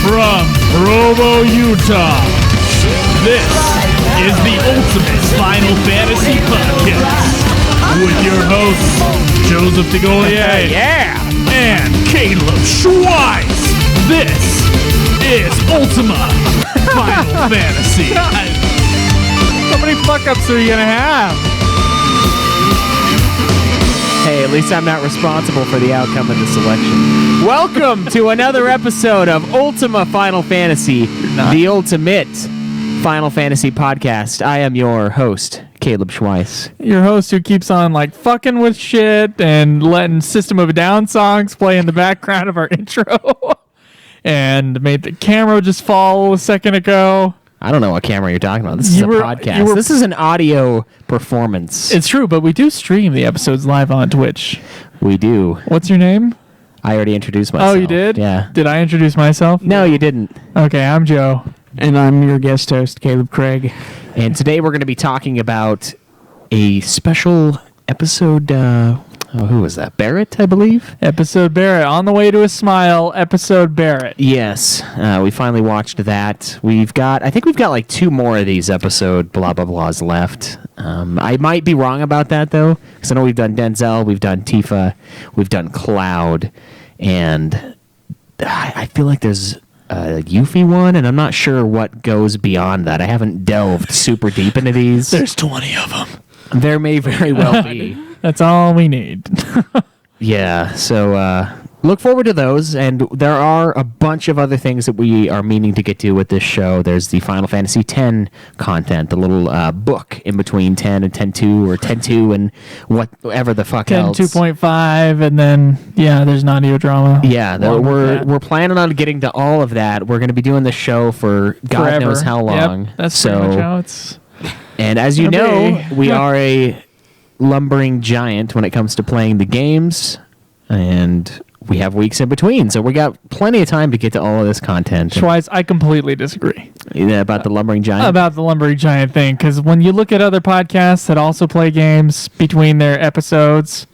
From Provo, Utah, this is the Ultimate Final Fantasy Podcast with your hosts, Joseph DeGolier and Kaleb Schweiss. This is Ultima Final Fantasy. How many fuck-ups are you gonna have? Hey, at least I'm not responsible for the outcome of the selection. Welcome to another episode of Ultima Final Fantasy, the Ultimate Final Fantasy Podcast. I am your host, Kaleb Schweiss. Your host who keeps on fucking with shit and letting System of a Down songs play in the background of our intro and made the camera just fall a second ago. I don't know what camera you're talking about. This is a podcast. This is an audio performance. It's true, but we do stream the episodes live on Twitch. We do. What's your name? I already introduced myself. Oh, you did? Yeah. Did I introduce myself? No, you didn't. Okay, I'm Joe. And I'm your guest host, Kaleb Craig. And today we're going to be talking about a special episode. Who was that? Barrett, I believe? Episode Barrett. On the Way to a Smile, Episode Barrett. Yes. We finally watched that. I think we've got like two more of these episode blah, blah, blahs left. I might be wrong about that, though, because I know we've done Denzel, we've done Tifa, we've done Cloud, and I feel like there's a Yuffie one, and I'm not sure what goes beyond that. I haven't delved super deep into these. There's 20 of them. There may very well be. That's all we need. Yeah, so look forward to those, and there are a bunch of other things that we are meaning to get to with this show. There's the Final Fantasy X content, the little book in between 10 and 10.2, or 10.2 and whatever the fuck 10, else. 2.5, and then, there's an audio drama. Yeah, we're planning on getting to all of that. We're going to be doing this show for God Forever. knows how long. Yep, that's pretty much how it's... And as you know, we are a lumbering giant when it comes to playing the games, and we have weeks in between, so we got plenty of time to get to all of this content. Schweiss, I completely disagree. About the lumbering giant? About the lumbering giant thing, because when you look at other podcasts that also play games between their episodes,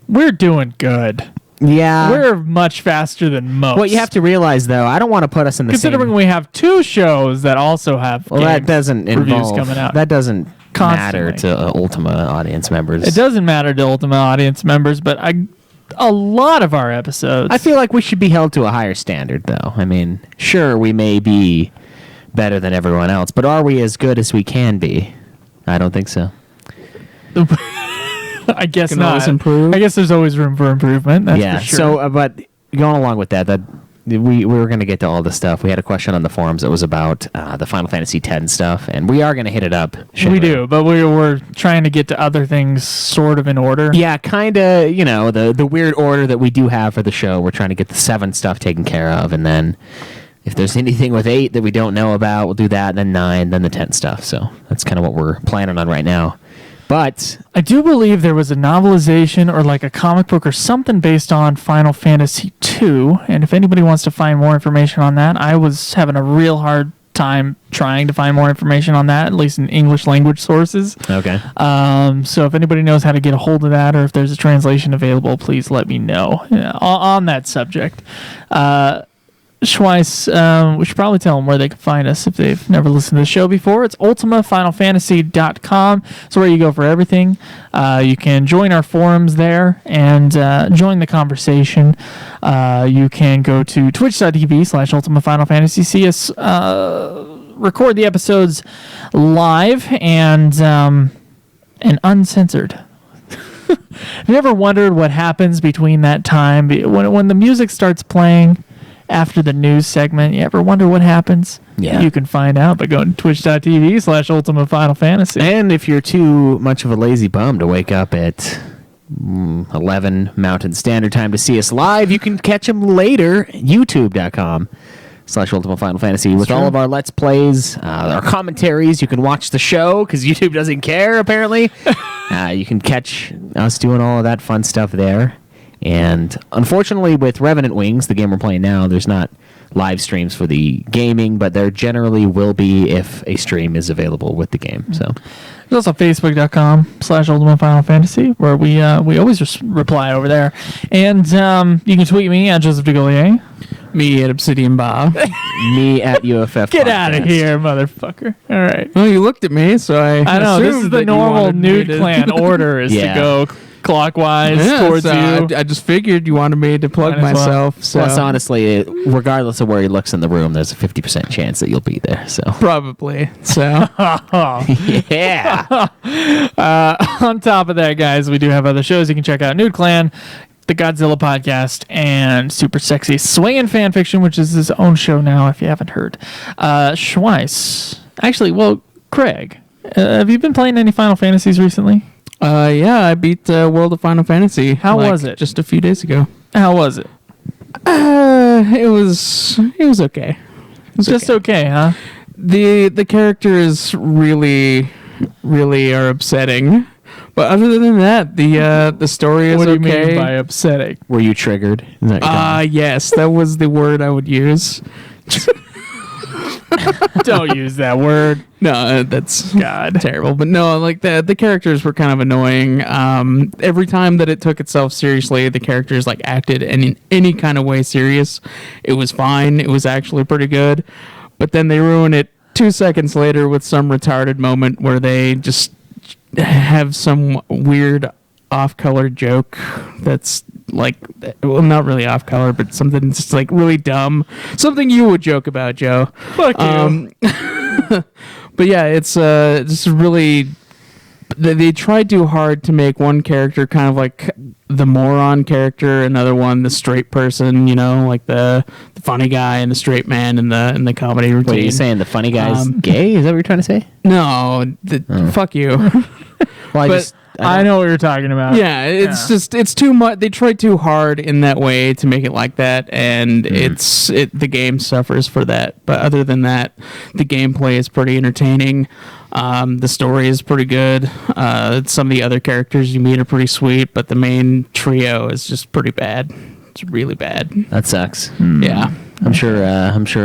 we're doing good. Yeah. We're much faster than most. What you have to realize, though, I don't want to put us in the Considering we have two shows that also have that doesn't reviews coming out. That doesn't Constantly. matter to Ultima audience members. It doesn't matter to Ultima audience members, but a lot of our episodes... I feel like we should be held to a higher standard, though. I mean, sure, we may be better than everyone else, but are we as good as we can be? I don't think so. I guess Can not. always improve. I guess there's always room for improvement. That's for sure. So, but going along with that we were going to get to all the stuff. We had a question on the forums that was about the Final Fantasy X stuff, and we are going to hit it up. We do, but we're trying to get to other things sort of in order. Yeah, kind of, the weird order that we do have for the show. We're trying to get the 7 stuff taken care of, and then if there's anything with 8 that we don't know about, we'll do that, then 9, then the 10 stuff. So that's kind of what we're planning on right now. But I do believe there was a novelization or like a comic book or something based on Final Fantasy II, and if anybody wants to find more information on that, I was having a real hard time trying to find more information on that, at least in English language sources. okay. So if anybody knows how to get a hold of that, or if there's a translation available, please let me know on that subject. Schweiss, we should probably tell them where they can find us if they've never listened to the show before. It's ultimafinalfantasy.com. It's where you go for everything. You can join our forums there and join the conversation. You can go to twitch.tv/ultimafinalfantasy. See us record the episodes live and uncensored. Have you ever wondered what happens between that time? When the music starts playing after the news segment, you ever wonder what happens? Yeah. You can find out by going to twitch.tv/ultimafinalfantasy. And if you're too much of a lazy bum to wake up at 11 Mountain Standard Time to see us live, you can catch them later, youtube.com/Ultima Final Fantasy with all of our Let's Plays, our commentaries. You can watch the show because YouTube doesn't care, apparently. You can catch us doing all of that fun stuff there. And unfortunately, with Revenant Wings, the game we're playing now, there's not live streams for the gaming, but there generally will be if a stream is available with the game. So there's also facebook.com/Ultima Final Fantasy, where we always just reply over there. And you can tweet me at Joseph DeGolier. Me at Obsidian Bar. Me at UFF. Get out of Podcast. here, motherfucker. All right. Well, you looked at me, so I I know, this is assumed the that you normal wanted me nude to- clan order is Yeah. to go clockwise Yeah, towards so you. I just figured you wanted me to plug Might as well. myself. So Plus, honestly, regardless of where he looks in the room, there's a 50% chance that you'll be there. So, probably. So yeah. On top of that, guys, we do have other shows you can check out. Nude Clan, the Godzilla podcast, and Super Sexy Swingin' Fanfiction, which is his own show now, if you haven't heard. Schweiss. Actually, well, Craig, have you been playing any Final Fantasies recently? yeah, I beat World of Final Fantasy. How was it? Just a few days ago. How was it? It was okay. It was Just okay, huh? The characters really are upsetting, but other than that, the story is What do you okay. mean by upsetting? Were you triggered? Is that your Yes, that was the word I would use. Don't use that word. No, that's God. terrible. But no, like the characters were kind of annoying. Every time that it took itself seriously, the characters like acted in any kind of way serious. It was fine. It was actually pretty good. But then they ruin it 2 seconds later with some retarded moment where they just have some weird off-color joke that's like, well, not really off-color, but something just like really dumb. Something you would joke about, Joe. Fuck you. But yeah, it's just really. They tried too hard to make one character kind of like the moron character, another one the straight person. You know, like the funny guy and the straight man in the comedy routine. What are you saying? The funny guy's gay? Is that what you're trying to say? No, fuck you. Well, But I know what you're talking about. Yeah, it's too much. They tried too hard in that way to make it like that, and the game suffers for that. But other than that, the gameplay is pretty entertaining. The story is pretty good. Some of the other characters you meet are pretty sweet, but the main trio is just pretty bad. It's really bad. That sucks. Yeah. I'm sure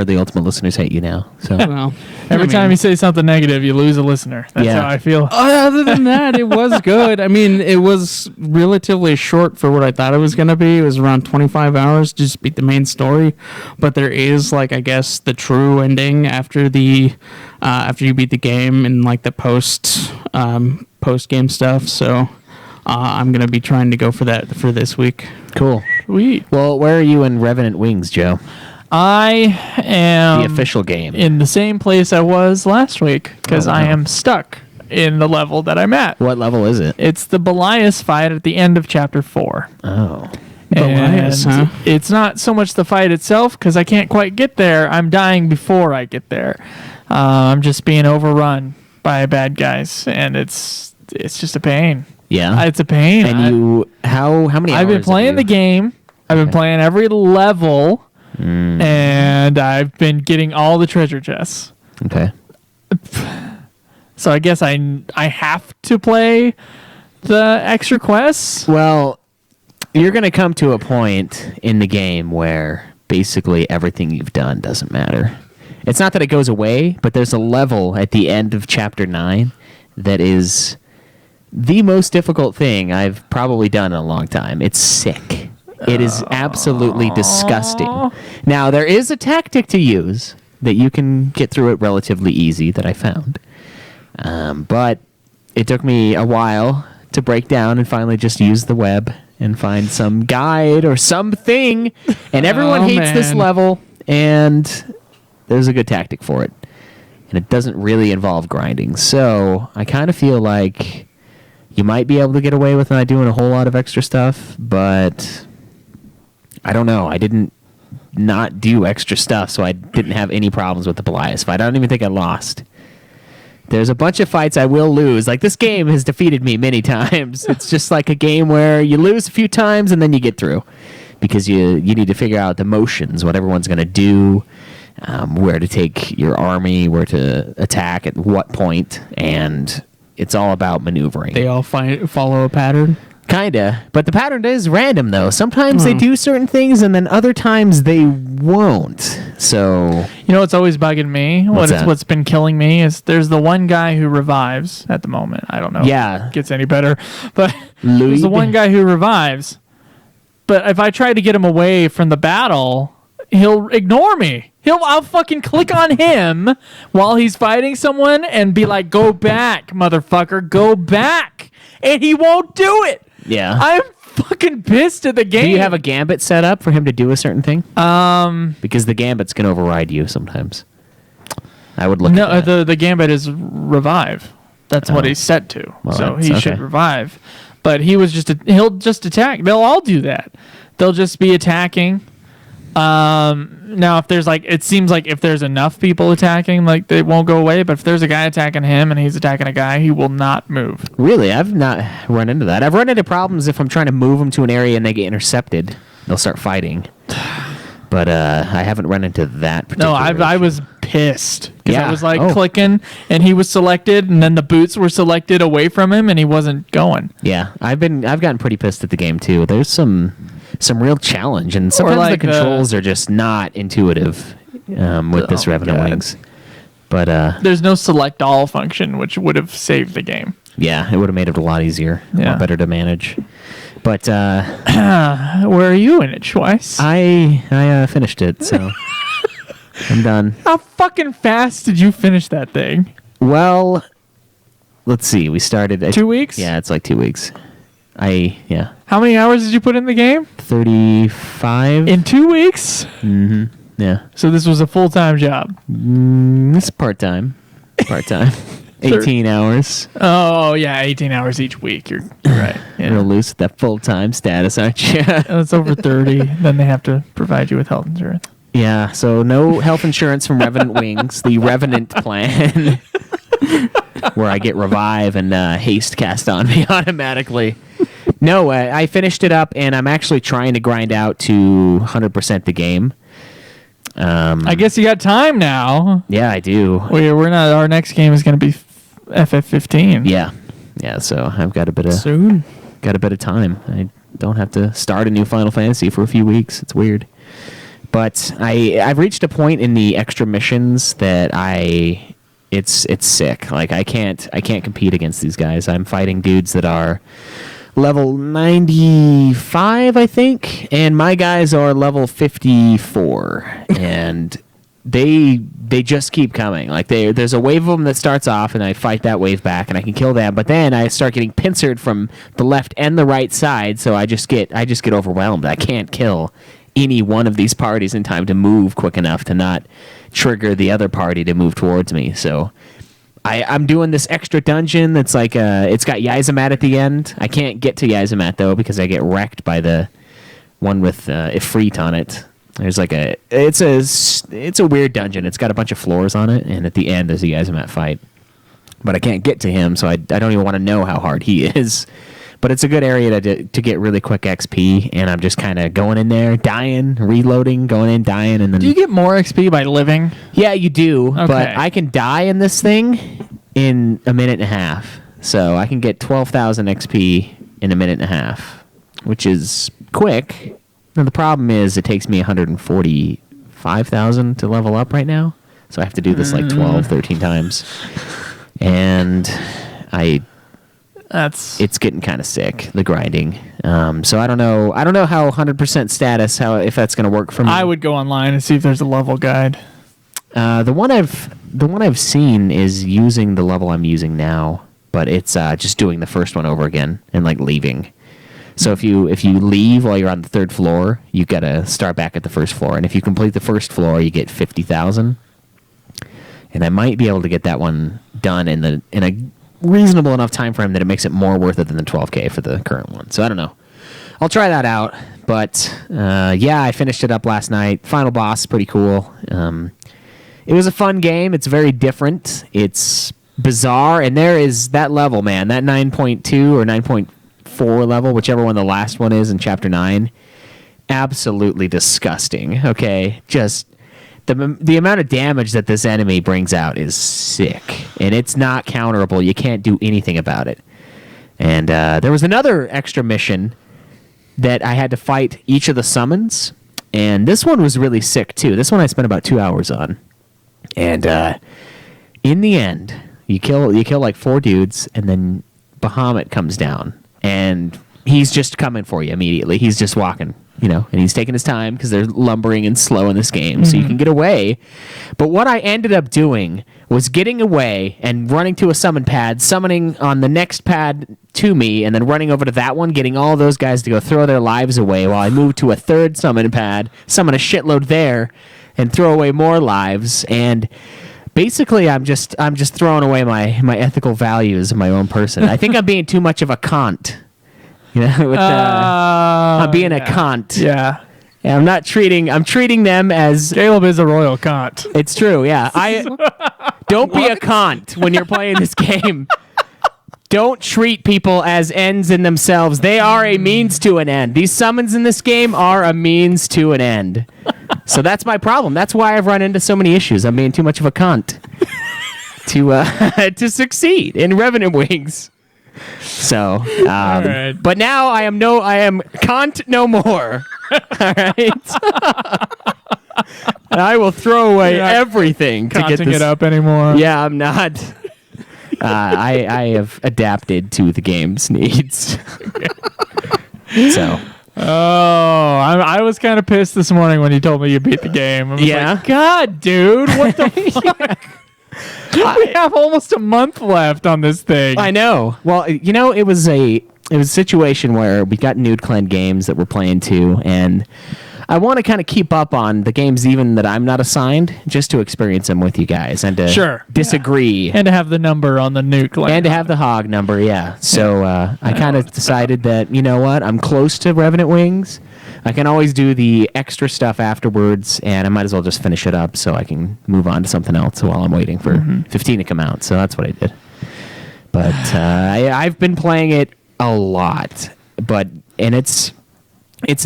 the Ultimate listeners hate you now. So Well, Every time you say something negative, you lose a listener. That's Yeah. how I feel. Other than that, it was good. I mean, it was relatively short for what I thought it was going to be. It was around 25 hours to just beat the main story. But there is, like, I guess, the true ending after after you beat the game and, like, the post-game stuff. So I'm going to be trying to go for that for this week. cool. Sweet. Well, where are you in Revenant Wings, Joe? I am The official game. in the same place I was last week because Oh, I wow. am stuck in the level that I'm at. What level is it? It's the Belias fight at the end of chapter 4. Oh. Belias, And huh? it's not so much the fight itself because I can't quite get there. I'm dying before I get there. I'm just being overrun by bad guys, and it's just a pain. Yeah. It's a pain. And how many hours I've been have playing the you- game. I've been Okay. playing every level, and I've been getting all the treasure chests. Okay. So I guess I have to play the extra quests. Well, you're going to come to a point in the game where basically everything you've done doesn't matter. It's not that it goes away, but there's a level at the end of chapter 9 that is the most difficult thing I've probably done in a long time. It's sick. It is absolutely disgusting. Now, there is a tactic to use that you can get through it relatively easy that I found. But it took me a while to break down and finally just use the web and find some guide or something. And everyone Oh, hates this man. level, and there's a good tactic for it. And it doesn't really involve grinding. So I kind of feel like you might be able to get away with not doing a whole lot of extra stuff, but I don't know. I didn't not do extra stuff, so I didn't have any problems with the Belias fight. I don't even think I lost. There's a bunch of fights I will lose. Like, this game has defeated me many times. It's just like a game where you lose a few times and then you get through. Because you need to figure out the motions, what everyone's going to do, where to take your army, where to attack at what point, and it's all about maneuvering. They all follow a pattern. Kinda, but the pattern is random though. Sometimes they do certain things, and then other times they won't. So You know what's always bugging me? What's that? What's been killing me is there's the one guy who revives at the moment. I don't know Yeah. if it gets any better. But Lloyd? there's the one guy who revives. But if I try to get him away from the battle, he'll ignore me. I'll fucking click on him while he's fighting someone and be like, "Go back, motherfucker, go back," and he won't do it. Yeah. I'm fucking pissed at the game. Do you have a gambit set up for him to do a certain thing? Because the gambits can override you sometimes. I would look at that. The gambit is revive. That's what he's set to. Well, so that's he okay. should revive. But he'll just attack. They'll all do that. They'll just be attacking. Now if there's it seems like if there's enough people attacking, they won't go away. But if there's a guy attacking him and he's attacking a guy, he will not move. Really? I've not run into that. I've run into problems if I'm trying to move them to an area and they get intercepted. They'll start fighting. But I haven't run into that particular No, I issue. was pissed because Yeah. I was clicking and he was selected and then the boots were selected away from him and he wasn't going. Yeah, I've gotten pretty pissed at the game too. There's some real challenge, and sometimes the controls are just not intuitive with this Revenant God. Wings. But There's no select all function, which would have saved the game. yeah, it would have made it a lot easier, a Yeah. lot better to manage. But Where are you in it, Schweiss? I finished it, so I'm done. How fucking fast did you finish that thing? Well, let's see. We started 2 weeks? Yeah, it's like 2 weeks. How many hours did you put in the game? 35. In 2 weeks? Yeah, So this was a full-time job. it's part time. 18 hours. Oh, yeah, 18 hours each week. You're right. You're Yeah. loose at that full time status, aren't you? It's over 30. Then they have to provide you with health insurance. Yeah, so no health insurance from Revenant Wings, the Revenant plan, where I get revive and haste cast on me automatically. No, I finished it up, and I'm actually trying to grind out to 100% the game. I guess you got time now. Yeah, I do. We're not. Our next game is going to be FF15. Yeah. So I've got a bit of Soon. time. I don't have to start a new Final Fantasy for a few weeks. It's weird. But I've reached a point in the extra missions that it's sick. I can't compete against these guys. I'm fighting dudes that are level 95, I think, and my guys are level 54, and they just keep coming. There's a wave of them that starts off, and I fight that wave back, and I can kill them. But then I start getting pincered from the left and the right side, so I just get overwhelmed. I can't kill any one of these parties in time to move quick enough to not trigger the other party to move towards me. So I'm doing this extra dungeon that's it's got Yaizamat at the end. I can't get to Yaizamat though because I get wrecked by the one with Ifrit on it. There's it's a weird dungeon. It's got a bunch of floors on it, and at the end there's a Yaizamat fight. But I can't get to him, so I don't even want to know how hard he is. But it's a good area to get really quick XP, and I'm just kind of going in there, dying, reloading, going in, dying, and then... Do you get more XP by living? Yeah, you do, Okay. but I can die in this thing in a minute and a half. So I can get 12,000 XP in a minute and a half, which is quick. Now, the problem is it takes me 145,000 to level up right now, so I have to do this 12, 13 times. And it's getting kind of sick, the grinding. So I don't know how 100% status, if that's going to work for me. I would go online and see if there's a level guide. The one I've seen is using the level I'm using now, but it's just doing the first one over again and leaving. So if you leave while you're on the third floor, you got to start back at the first floor, and if you complete the first floor, you get 50,000. And I might be able to get that one done in a reasonable enough time frame that it makes it more worth it than the 12K for the current one. So I don't know. I'll try that out. But I finished it up last night. Final boss, pretty cool. It was a fun game. It's very different. It's bizarre, and there is that level, man. That 9.2 or 9.4 level, whichever one the last one is in Chapter 9. Absolutely disgusting. Okay, just the amount of damage that this enemy brings out is sick, and it's not counterable. You can't do anything about it. And there was another extra mission that I had to fight each of the summons, and this one was really sick too. This one I spent about 2 hours on, and in the end, you kill 4 dudes, and then Bahamut comes down, and he's just coming for you immediately. He's just walking and he's taking his time because they're lumbering and slow in this game, so you can get away. But what I ended up doing was getting away and running to a summon pad, summoning on the next pad to me, and then running over to that one, getting all those guys to go throw their lives away while I moved to a third summon pad, summon a shitload there, and throw away more lives. And basically, I'm just throwing away my ethical values of my own person. I think I'm being too much of a Kant. I'm being a Kant. Yeah. Yeah, I'm treating them as Kaleb is a royal Kant. It's true, yeah. Don't be a Kant when you're playing this game. Don't treat people as ends in themselves. They are a means to an end. These summons in this game are a means to an end. So that's my problem. That's why I've run into so many issues. I'm being too much of a Kant to succeed in Revenant Wings. So, right. But now I am Kant no more. All right. And I will throw away everything to get this it up anymore. Yeah, I'm not. I have adapted to the game's needs. So. Oh, I was kind of pissed this morning when you told me you beat the game. I was like, God, dude, what the fuck? We have almost a month left on this thing. I know. Well, it was a situation where we got Nude Clan games that we're playing too, and I want to kind of keep up on the games even that I'm not assigned, just to experience them with you guys and to disagree. And to have the number on the nuke. And to have the hog number, yeah. So I kind of decided that, you know what, I'm close to Revenant Wings. I can always do the extra stuff afterwards, and I might as well just finish it up so I can move on to something else while I'm waiting for 15 to come out. So that's what I did. But I've been playing it a lot, and it's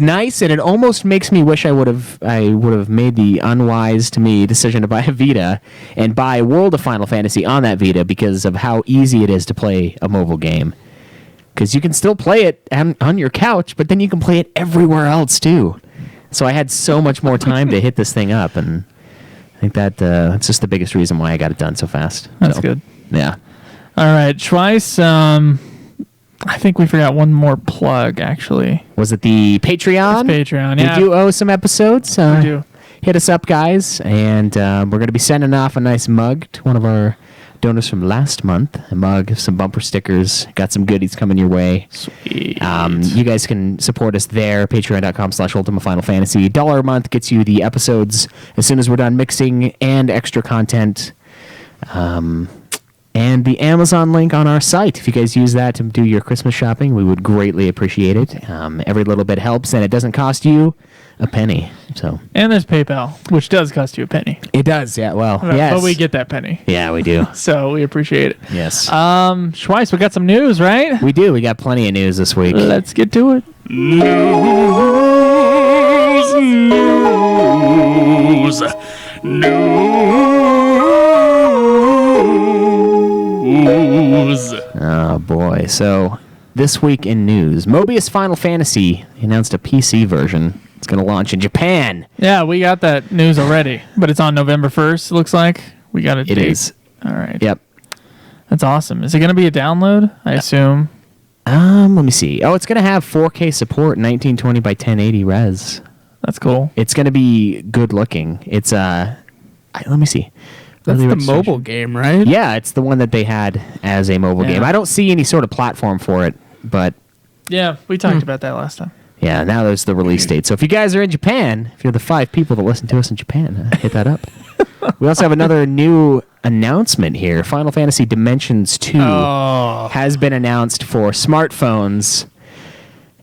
nice, and it almost makes me wish I would have made the unwise to me decision to buy a Vita and buy World of Final Fantasy on that Vita because of how easy it is to play a mobile game. Because you can still play it on your couch, but then you can play it everywhere else too. So I had so much more time to hit this thing up, and I think that's just the biggest reason why I got it done so fast. That's good. Yeah. All right, Schweiss. I think we forgot one more plug, actually. Was it the Patreon? It's Patreon, yeah. We do owe some episodes. We do. Hit us up, guys, and we're going to be sending off a nice mug to one of our donors from last month. A mug, some bumper stickers, got some goodies coming your way. Sweet. You guys can support us there, patreon.com/Ultima Final Fantasy. $1 a month gets you the episodes as soon as we're done mixing and extra content. And the Amazon link on our site. If you guys use that to do your Christmas shopping, we would greatly appreciate it. Every little bit helps, and it doesn't cost you a penny. So. And there's PayPal, which does cost you a penny. It does, yeah. Well, yes. But we get that penny. Yeah, we do. So we appreciate it. Yes. Schweiss, we got some news, right? We do. We got plenty of news this week. Let's get to it. News. Oh, boy. So, this week in news, Mobius Final Fantasy announced a PC version. It's going to launch in Japan. Yeah, we got that news already, but it's on November 1st, it looks like. We got a date. It is. All right. Yep. That's awesome. Is it going to be a download, I assume? Let me see. Oh, it's going to have 4K support, 1920 by 1080 res. That's cool. It's going to be good looking. It's, let me see. That's the mobile game, right? Yeah, it's the one that they had as a mobile game. I don't see any sort of platform for it, but... Yeah, we talked about that last time. Yeah, now there's the release date. So if you guys are in Japan, if you're the 5 people that listen to us in Japan, hit that up. We also have another new announcement here. Final Fantasy Dimensions 2 has been announced for smartphones.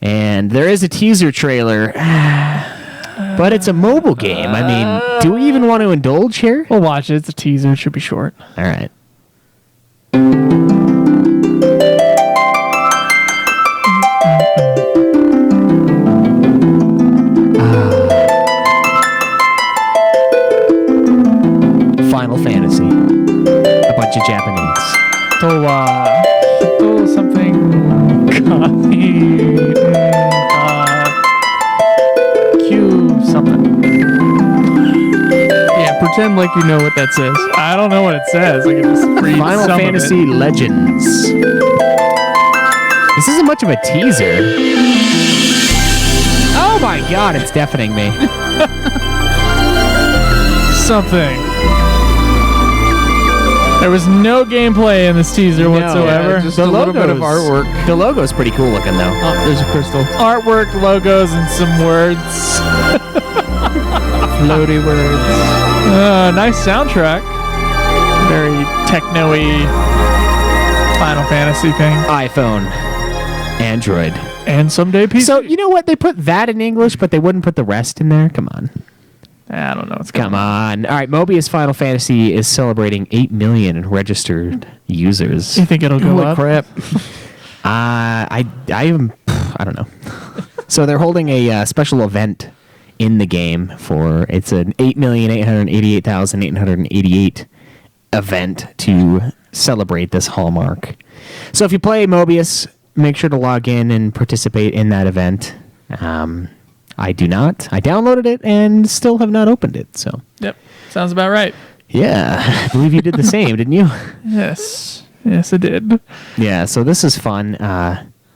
And there is a teaser trailer, but it's a mobile game. I mean, do we even want to indulge here? We'll watch it. It's a teaser. It should be short. All right. Final Fantasy. A bunch of Japanese. Something. Q something. Yeah, pretend like you know what that says. I don't know what it says. I can just read Final some Fantasy of it. Legends. This isn't much of a teaser. Oh my god, it's deafening me. Something. There was no gameplay in this teaser whatsoever. just a little bit of artwork. The logo's pretty cool looking though. Oh, there's a crystal. Artwork, logos, and some words. Floaty words. Nice soundtrack. Very techno-y Final Fantasy thing. iPhone, Android. And someday PC. So, you know what? They put that in English, but they wouldn't put the rest in there? Come on. I don't know what's Come on. All right, Mobius Final Fantasy is celebrating 8 million registered users. You think it'll go Holy up? crap. I don't know. So they're holding a special event in the game for, it's an 8,888,888 event to celebrate this hallmark. So if you play Mobius, make sure to log in and participate in that event. I do not. I downloaded it and still have not opened it. So Yep. Sounds about right. yeah, I believe you did the same, didn't you? Yes. Yes, it did. Yeah, so this is fun.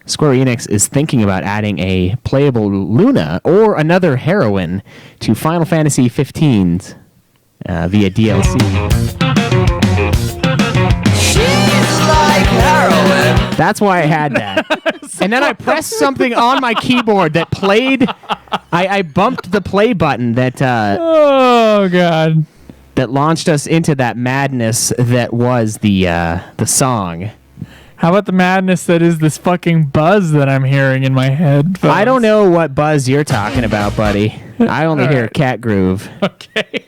Square Enix is thinking about adding a playable Luna or another heroine to Final Fantasy XV via DLC. That's why I had that. And then I pressed something on my keyboard that played. I bumped the play button that Oh, God. that launched us into that madness that was the song. How about the madness that is this fucking buzz that I'm hearing in my head? I don't know what buzz you're talking about, buddy. I only hear cat groove. Okay.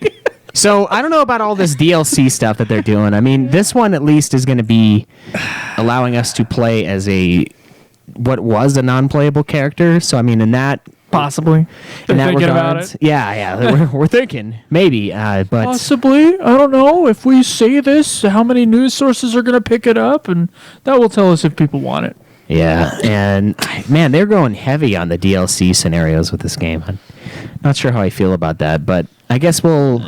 So I don't know about all this DLC stuff that they're doing. I mean, this one at least is going to be allowing us to play as what was a non-playable character. So I mean, in that Possibly. in They're that thinking regards, about it. yeah, we're thinking maybe, but Possibly. I don't know. If we say this, how many news sources are going to pick it up? And that will tell us if people want it. yeah, and man, they're going heavy on the DLC scenarios with this game. I'm not sure how I feel about that, but I guess we'll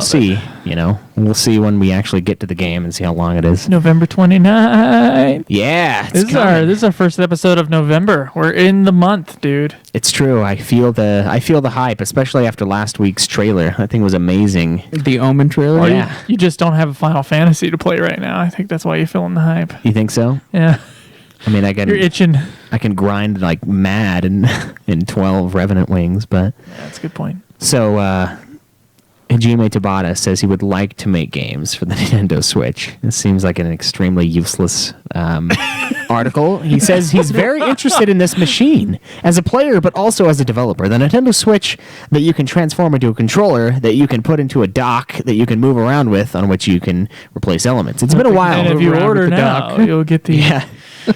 see. You know, we'll see when we actually get to the game and see how long it is. November 29th. Yeah, This is our first episode of November. We're in the month, dude. It's true. I feel the hype, especially after last week's trailer. I think it was amazing. The Omen trailer. Oh, yeah. You just don't have a Final Fantasy to play right now. I think that's why you're feeling the hype. You think so? Yeah. I mean, You're itching. I can grind like mad in 12 Revenant Wings, but Yeah, that's a good point. so Hajime Tabata says he would like to make games for the Nintendo Switch. This seems like an extremely useless article. He says he's very interested in this machine as a player, but also as a developer. The Nintendo Switch that you can transform into a controller that you can put into a dock that you can move around with, on which you can replace elements. It's been a while. And if you around order with the now, dock. you'll get the... Yeah.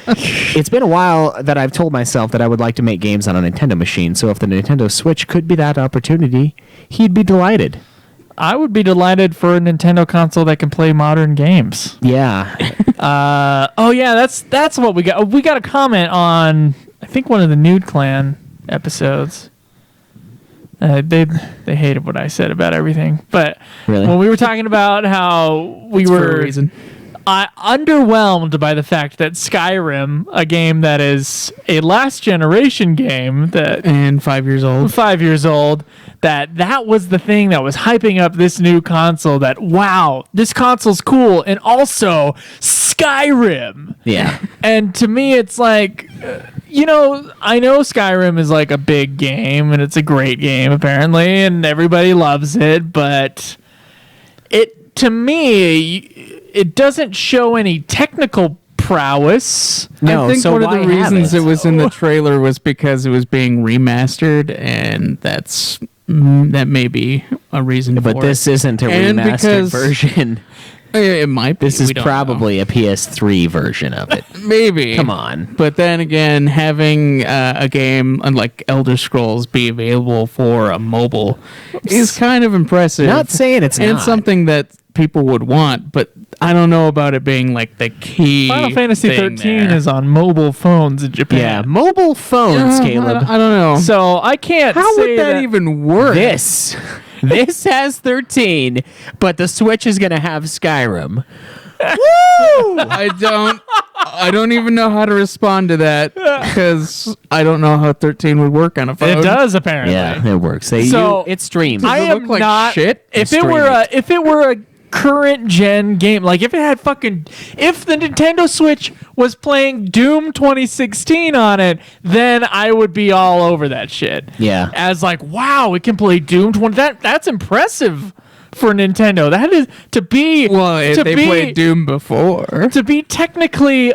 It's been a while that I've told myself that I would like to make games on a Nintendo machine, so if the Nintendo Switch could be that opportunity, he'd be delighted. I would be delighted for a Nintendo console that can play modern games. Yeah. Oh yeah, that's what we got. We got a comment on, I think, one of the Nude Clan episodes. They hated what I said about everything, but Really? when we were talking about how we It's for were a reason. underwhelmed by the fact that Skyrim, a game that is a last generation game that And 5 years old. 5 years old, that was the thing that was hyping up this new console, that wow, this console's cool, and also Skyrim. Yeah. And to me it's like, I know Skyrim is like a big game and it's a great game apparently and everybody loves it, but to me it doesn't show any technical prowess. No, I think so one of why the have reasons it? it was in the trailer was because it was being remastered, and that may be a reason But for this it. isn't a And remastered because- version. It might be. This is we don't probably a PS3 version of it. know. Maybe. Come on. But then again, having a game like Elder Scrolls be available for a mobile is kind of impressive. Not saying it's and not. something that people would want, but I don't know about it being like the key. Final Fantasy thing 13 there. is on mobile phones in Japan. Yeah, mobile phones, Caleb. I don't know. So I can't How say would that even work? This has 13, but the Switch is going to have Skyrim. I don't I don't even know how to respond to that because I don't know how 13 would work on a phone. It does apparently. Yeah, it works. It streams. I it am look like not. shit? If Stream it were a current gen game, like if the Nintendo Switch was playing Doom 2016 on it, then I would be all over that shit. Yeah. As like, wow, it can play Doom 20. That's impressive for Nintendo. That is to be. Well, if they played Doom before. To be technically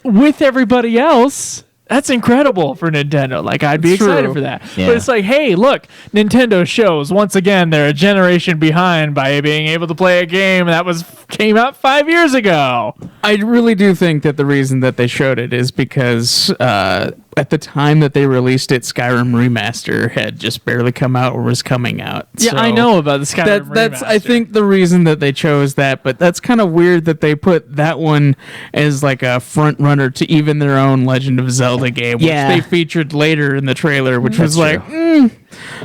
with everybody else, that's incredible for Nintendo. Like, I'd be excited True. for that. Yeah. But it's like, hey, look, Nintendo shows once again they're a generation behind by being able to play a game that came out 5 years ago. I really do think that the reason that they showed it is because at the time that they released it, Skyrim Remaster had just barely come out or was coming out. Yeah, So I know about the Skyrim that's I Remaster. think the reason that they chose that, but that's kind of weird that they put that one as like a front runner to even their own Legend of Zelda game, which Yeah. they featured later in the trailer, which was That's like,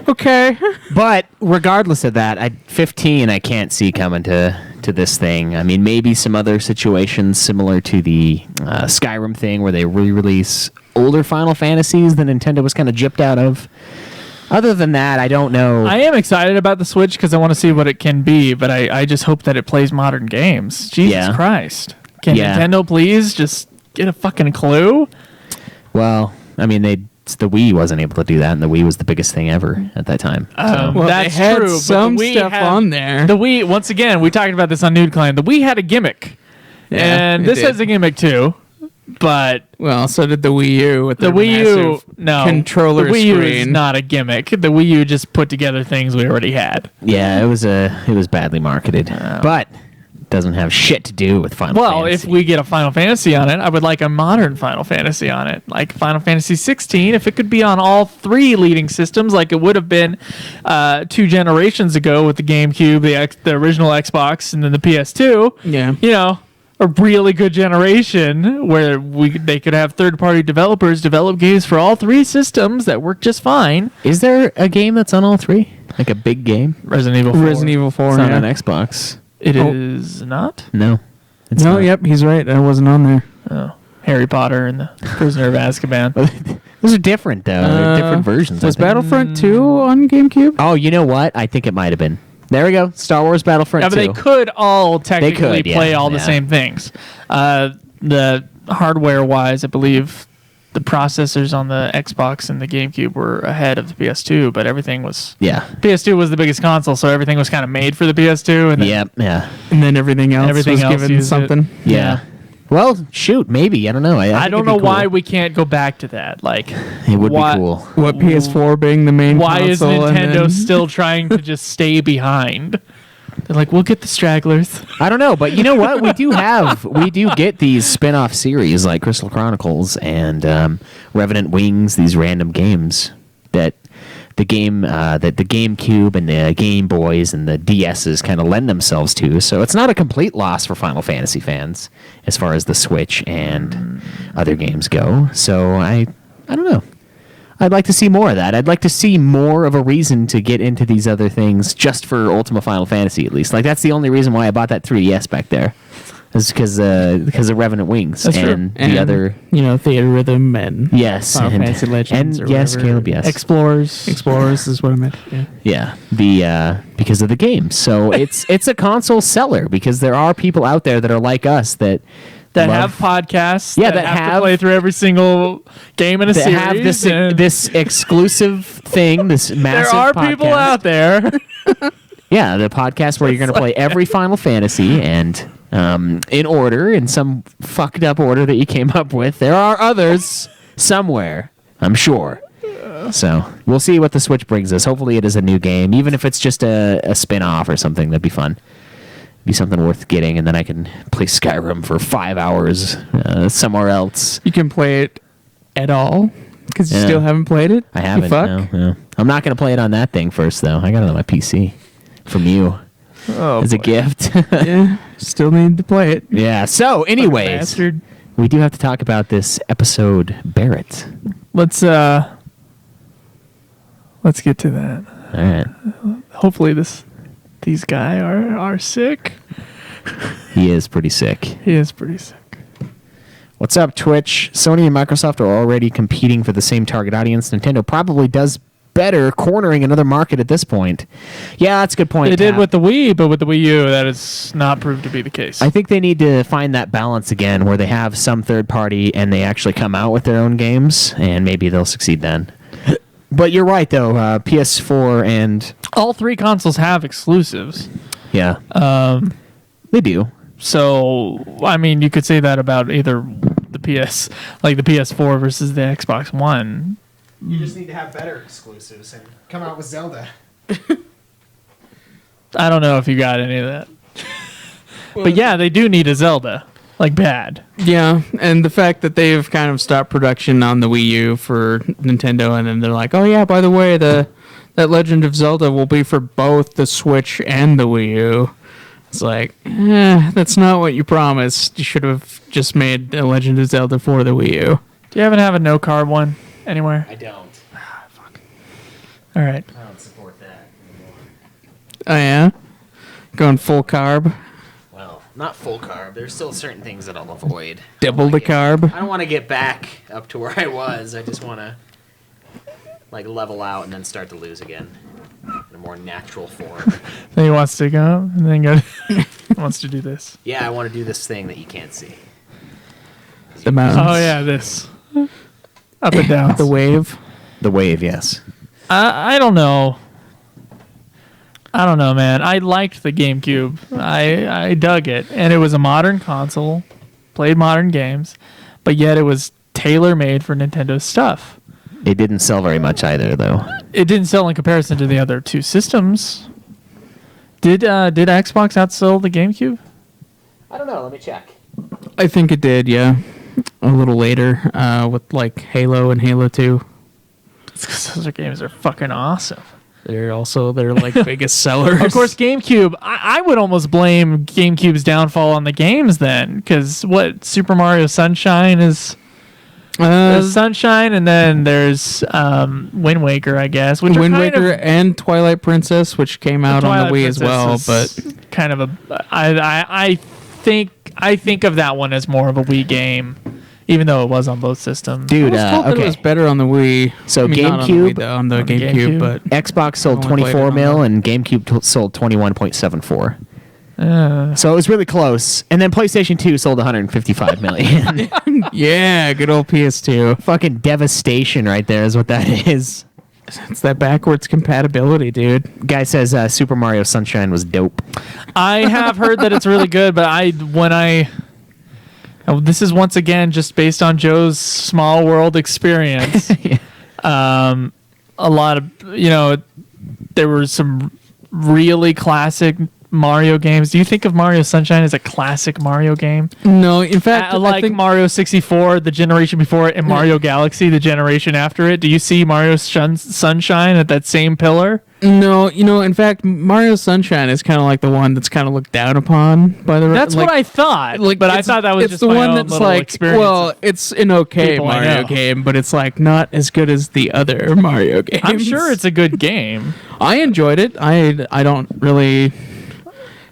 okay. But regardless of that, 15 I can't see coming to this thing. I mean, maybe some other situations similar to the Skyrim thing where they re-release older Final Fantasies that Nintendo was kind of gypped out of. Other than that, I don't know. I am excited about the Switch because I want to see what it can be, but I just hope that it plays modern games. Jesus Yeah. Christ. Can Yeah. Nintendo please just get a fucking clue? Well, I mean, the Wii wasn't able to do that, and the Wii was the biggest thing ever at that time. Well, That's they had true, but the some Wii stuff had- on there. The Wii, once again, we talked about this on Nude Clan. The Wii had a gimmick. Yeah, And it this did. has a gimmick too. But Well, so did the Wii U with the their Wii U, massive no. controller the Wii U screen. is not a gimmick. The Wii U just put together things we already had. Yeah, it was badly marketed, but it doesn't have shit to do with Final Well, Fantasy. if we get a Final Fantasy on it, I would like a modern Final Fantasy on it. Like Final Fantasy 16, if it could be on all three leading systems like it would have been 2 generations ago with the GameCube, the original Xbox, and then the PS2. Yeah. You know, a really good generation where they could have third-party developers develop games for all 3 systems that work just fine. Is there a game that's on all 3? Like a big game? Resident Evil 4. Resident Evil 4. It's not yeah. on Xbox. It Oh. is not? No. It's No, not. yep, he's right. I wasn't on there. Oh. Harry Potter and the Prisoner of Azkaban. Those are different, though. They're different versions. I Was think. Battlefront 2 on GameCube? Oh, you know what? I think it might have been. There we go. Star Wars Battlefront Yeah, but 2. they could all technically could, yeah, play all the yeah. same things. The hardware-wise, I believe the processors on the Xbox and the GameCube were ahead of the PS2, but everything was... Yeah. PS2 was the biggest console, so everything was kind of made for the PS2. And then Yep. Yeah. And then everything else Everything was else given used it. something. Yeah. Well, shoot, maybe. I don't know. I think don't it'd know be cool. why we can't go back to that. Like, It would why- be cool. What, PS4 being the main Why is console? and Nintendo then- still trying to just stay behind? They're like, we'll get the stragglers. I don't know, but you know what? We do get these spin-off series like Crystal Chronicles and Revenant Wings, these random games that the GameCube and the Game Boys and the DSs kind of lend themselves to. So it's not a complete loss for Final Fantasy fans as far as the Switch and other games go. So I don't know. I'd like to see more of that. I'd like to see more of a reason to get into these other things just for Ultima Final Fantasy, at least. Like, that's the only reason why I bought that 3DS back there. Is because of Revenant Wings. That's true. and the other... Theater Rhythm and Yes. Final and, Fantasy Legends. And or yes, whatever. Caleb, yes. Explorers. Explorers is what I meant. Yeah. Yeah, because of the games. So it's a console seller because there are people out there that are like us that That love- have podcasts. Yeah, that that have have- to play through every single game in a that series. have this and this exclusive thing, this massive there are podcast. people out there. Yeah, the podcast where you're going to play every Final Fantasy and in order, in some fucked up order that you came up with. There are others somewhere, I'm sure. So we'll see what the Switch brings us. Hopefully it is a new game, even if it's just a spin-off or something. That'd be fun. Be something worth getting, and then I can play Skyrim for 5 hours somewhere else. You can play it at all because you Yeah. still haven't played it. I haven't. You fuck. No. I'm not going to play it on that thing first, though. I got it on my PC from you as a gift. Yeah, still need to play it. Yeah. So, anyways, Bastard. we do have to talk about this episode, Barrett. Let's get to that. All right. Hopefully these guys are sick. He is pretty sick. He is pretty sick. What's up, Twitch? Sony and Microsoft are already competing for the same target audience. Nintendo probably does better cornering another market at this point. Yeah, that's a good point. They did Tap. with the Wii, but with the Wii U, that is not proved to be the case. I think they need to find that balance again where they have some third party and they actually come out with their own games, and maybe they'll succeed then. But you're right, though. PS4 and... All three consoles have exclusives. Yeah. They do. So, I mean, you could say that about either the PS4 versus the Xbox One. You just need to have better exclusives and come out with Zelda. I don't know if you got any of that. But yeah, they do need a Zelda. Like, bad. Yeah, and the fact that they've kind of stopped production on the Wii U for Nintendo, and then they're like, oh yeah, by the way, that Legend of Zelda will be for both the Switch and the Wii U. It's like, that's not what you promised. You should have just made a Legend of Zelda for the Wii U. Do you happen to have a no-carb one anywhere? I don't. Fuck. All right. I don't support that anymore. Oh yeah? Going full carb? Well, not full carb. There's still certain things that I'll avoid. Double the carb? I don't want to get back up to where I was. I just want to like level out and then start to lose again in a more natural form. Then he wants to go, and then go. Wants to do this. Yeah, I want to do this thing that you can't see. The mountains? Oh yeah, this. Up and down. The wave? The wave, yes. I don't know. I don't know, man. I liked the GameCube. I dug it, and it was a modern console, played modern games, but yet it was tailor-made for Nintendo stuff. It didn't sell very much either, though. It didn't sell in comparison to the other two systems. Did Xbox outsell the GameCube? I don't know. Let me check. I think it did, yeah. A little later, with like Halo and Halo 2. It's 'cause those games are fucking awesome. They're also their like biggest sellers. Of course, GameCube. I would almost blame GameCube's downfall on the games then, because Super Mario Sunshine is. There's Sunshine, and then there's Wind Waker, I guess. Which Wind Waker and Twilight Princess, which came out on the Wii as well, but kind of a. I think of that one as more of a Wii game, even though it was on both systems. Dude, I thought that it was better on the Wii. So I mean, not GameCube on the GameCube, but Xbox sold I only played it 24 on mil that. and GameCube sold 21.74. So it was really close. And then PlayStation 2 sold 155 million. yeah, good old PS2. Fucking devastation right there is what that is. It's that backwards compatibility, dude. Guy says Super Mario Sunshine was dope. I have heard that it's really good, but this is once again just based on Joe's small world experience. A lot of there were some really classic Mario games. Do you think of Mario Sunshine as a classic Mario game? No, in fact, Like I think Mario 64, the generation before it, and Mario Galaxy, the generation after it. Do you see Mario Sunshine at that same pillar? no, in fact, Mario Sunshine is kind of like the one that's kind of looked down upon by the. That's what I thought. But I thought that was it's just the my one own that's little like, experience. well, it's an okay people I Mario know. game, but it's like not as good as the other Mario games. I'm sure it's a good game. I enjoyed it. I don't really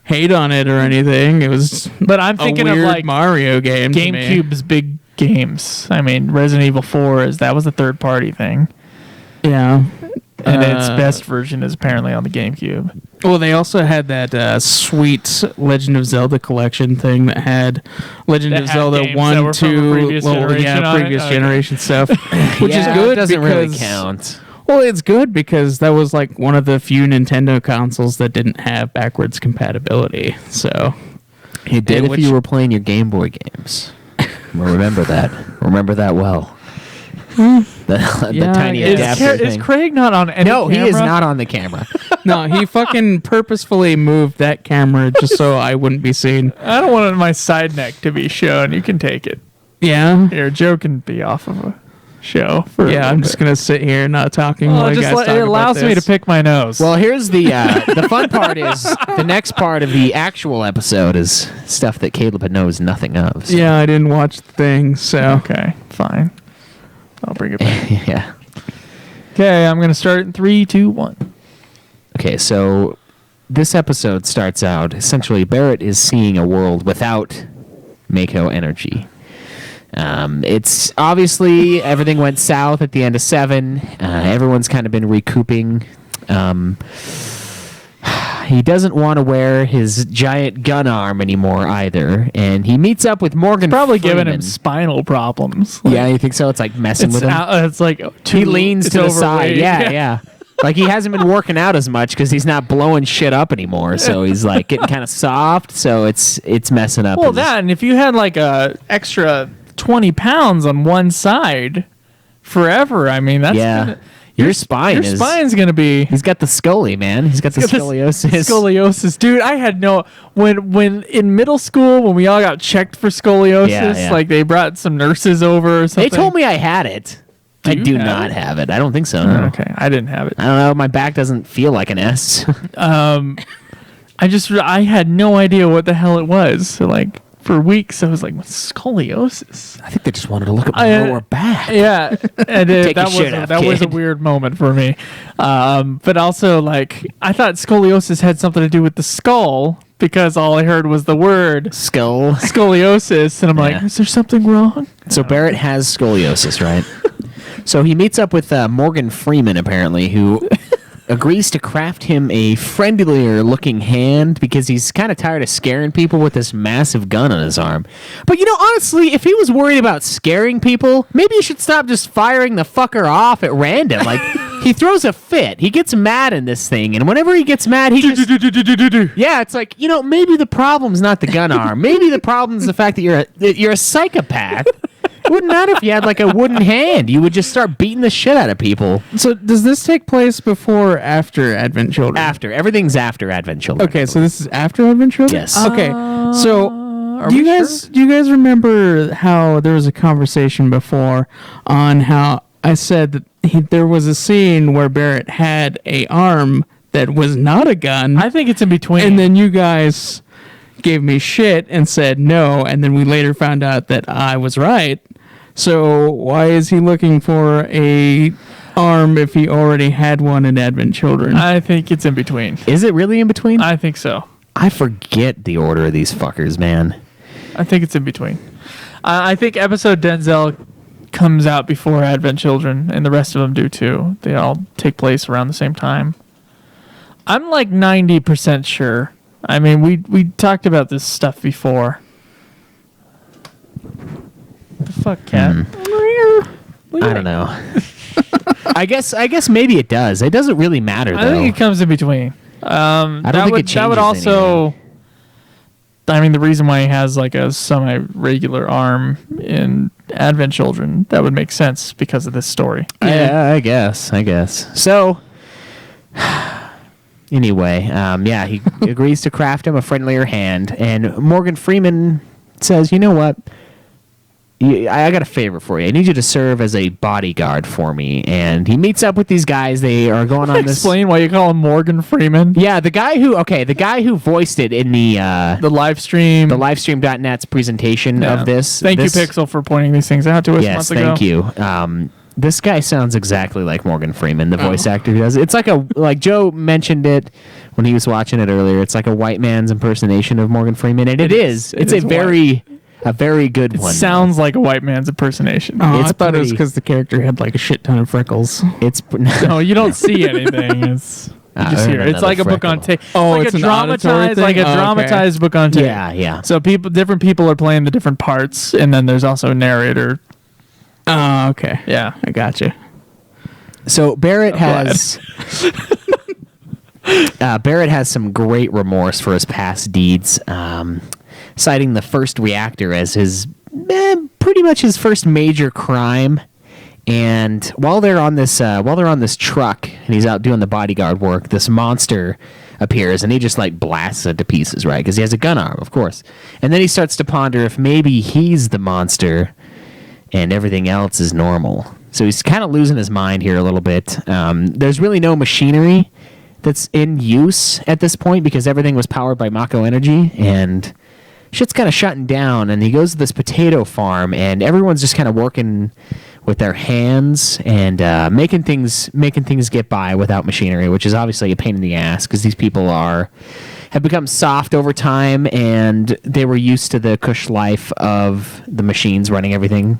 hate on it or anything. It was But I'm thinking a of weird like Mario game. to me. GameCube's big games. I mean, Resident Evil 4 that was a third party thing. Yeah. And its best version is apparently on the GameCube. Well, they also had that sweet Legend of Zelda collection thing that had Legend That of had Zelda games that 1, were from the 2, previous generation on it? previous Okay. generation stuff, which is Yeah, good. It doesn't really because- count. Well, it's good because that was like one of the few Nintendo consoles that didn't have backwards compatibility. So You did And if which- you were playing your Game Boy games. Remember that. Remember that well. The Yeah, tiny I guess. adapter Is thing. Craig not on any No, he is camera? not on the camera. no, he fucking purposefully moved that camera just so I wouldn't be seen. I don't want my side neck to be shown. You can take it. Yeah. Here, Joe can be off of a show. For Yeah, I'm just gonna sit here not talking. Well, while you guys talk it about allows me to this. pick my nose. Well, here's the fun part is the next part of the actual episode is stuff that Caleb knows nothing of. So. Yeah, I didn't watch the thing, so okay, fine. I'll bring it back. Yeah. Okay, I'm gonna start in 3, 2, 1. Okay, so this episode starts out essentially Barrett is seeing a world without Mako energy. It's obviously everything went south at the end of 7. Everyone's kind of been recouping. He doesn't want to wear his giant gun arm anymore either, and he meets up with Morgan. Probably Freeman. giving him spinal problems. Yeah, you think so? It's like messing with him. It's like He leans to the side. overweight. Yeah. Like he hasn't been working out as much because he's not blowing shit up anymore. So he's like getting kind of soft. So it's messing up. Well, his- that, and if you had like a extra 20 pounds on one side forever, I mean, that's gonna, your spine your is. spine's gonna be. He's got the scully, man. He's got the scoliosis. Scoliosis, dude. I had no when in middle school when we all got checked for scoliosis, Yeah. like they brought some nurses over or something. They told me I had it. I you do have not it? have it. I don't think so. Oh, No. okay, I didn't have it. I don't know. My back doesn't feel like an S. I had no idea what the hell it was. So like for weeks I was like, what's scoliosis? I think they just wanted to look at my lower back. Yeah, and Take that your was shit off, that was a kid. weird moment for me. But also like I thought scoliosis had something to do with the skull because all I heard was the word Skull. scoliosis, and I'm Yeah. like, is there something wrong? So Barrett has scoliosis, right? So he meets up with Morgan Freeman, apparently, who agrees to craft him a friendlier-looking hand because he's kind of tired of scaring people with this massive gun on his arm. But, honestly, if he was worried about scaring people, maybe he should stop just firing the fucker off at random. Like, he throws a fit. He gets mad in this thing, and whenever he gets mad, he just... Yeah, it's like, maybe the problem's not the gun arm. Maybe the problem's the fact that you're a psychopath. It wouldn't matter if you had like a wooden hand. You would just start beating the shit out of people. So does this take place before or after Advent Children? After. Everything's after Advent Children. Okay, so this is after Advent Children? Yes. Okay. So do you guys remember how there was a conversation before on how I said that there was a scene where Barrett had a arm that was not a gun, I think it's in between. and then you guys gave me shit and said no, and then we later found out that I was right. So why is he looking for a arm if he already had one in Advent Children? I think it's in between. Is it really in between? I think so. I forget the order of these fuckers, man. I think it's in between. I think episode Denzel comes out before Advent Children, and the rest of them do too. They all take place around the same time. I'm like 90% sure. I mean, we talked about this stuff before. The fuck, cat? I don't know. I guess maybe it does. It doesn't really matter, though. I think it comes in between. I don't think it that would changes also. I mean, the reason why he has like a semi-regular arm in Advent Children, that would make sense because of this story. Yeah, I guess. So, anyway, he agrees to craft him a friendlier hand, and Morgan Freeman says, "You know what? I got a favor for you. I need you to serve as a bodyguard for me." And he meets up with these guys. They are going on this. Explain why you call him Morgan Freeman. Yeah, the guy who voiced it in The live stream. the livestream.net's presentation Yeah. of this. Thank you, Pixel, for pointing these things out to us Yes, months ago. thank you. This guy sounds exactly like Morgan Freeman, the voice actor who does it. It's like Joe mentioned it when he was watching it earlier. It's like a white man's impersonation of Morgan Freeman, and it is. It's It is a very good one. Sounds like a white man's impersonation. Oh, It's I thought it was pretty- because the character had like a shit ton of freckles. It's No, you don't see anything. It's you just hear it. It's another like a book on freckle. tape. Oh, like it's a an auditory dramatized, thing? like a Oh, okay. dramatized book on tape. yeah. So different people are playing the different parts, and then there's also a narrator. Oh, okay. Yeah. I gotcha. So Barrett glad. has Barrett has some great remorse for his past deeds, citing the first reactor as his pretty much his first major crime. And while they're on this truck and he's out doing the bodyguard work, this monster appears and he just like blasts it to pieces, right? Because he has a gun arm, of course. And then he starts to ponder if maybe he's the monster and everything else is normal. So he's kind of losing his mind here a little bit. There's really no machinery that's in use at this point because everything was powered by Mako energy, and shit's kind of shutting down. And he goes to this potato farm, and everyone's just kind of working with their hands and making things get by without machinery, which is obviously a pain in the ass because these people have become soft over time and they were used to the cush life of the machines running everything.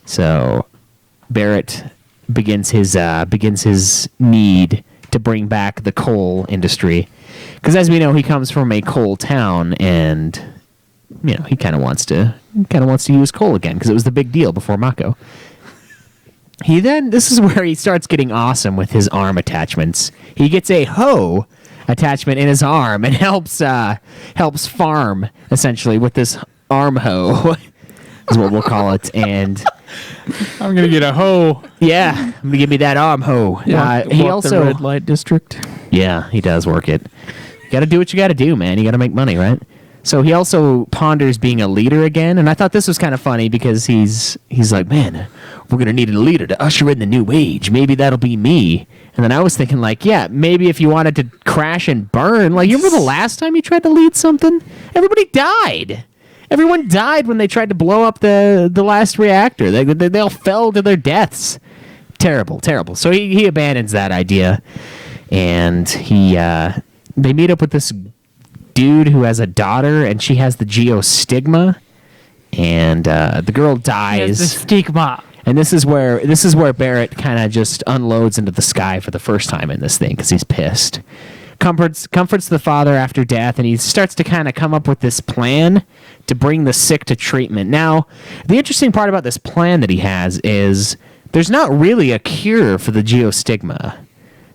So Barrett begins his need to bring back the coal industry because, as we know, he comes from a coal town and he kind of wants to use coal again because it was the big deal before Mako. This is where he starts getting awesome with his arm attachments. He gets a hoe attachment in his arm and helps farm essentially with this arm hoe is what we'll call it. And I'm gonna get a hoe. Yeah, I'm gonna give me that arm hoe. He also the red light district. Yeah, he does work it. You got to do what you got to do, man. You got to make money, right? So he also ponders being a leader again, and I thought this was kind of funny because he's like, man, we're gonna need a leader to usher in the new age. Maybe that'll be me. And then I was thinking, like, yeah, maybe if you wanted to crash and burn, like, you remember the last time you tried to lead something? Everybody died. Everyone died when they tried to blow up the last reactor. They all fell to their deaths. Terrible, terrible. So he abandons that idea, and they meet up with this dude who has a daughter, and she has the geostigma, and the girl dies. The stigma. And this is where Barrett kind of just unloads into the sky for the first time in this thing because he's pissed. Comforts the father after death, and he starts to kind of come up with this plan to bring the sick to treatment. Now, the interesting part about this plan that he has is there's not really a cure for the geostigma.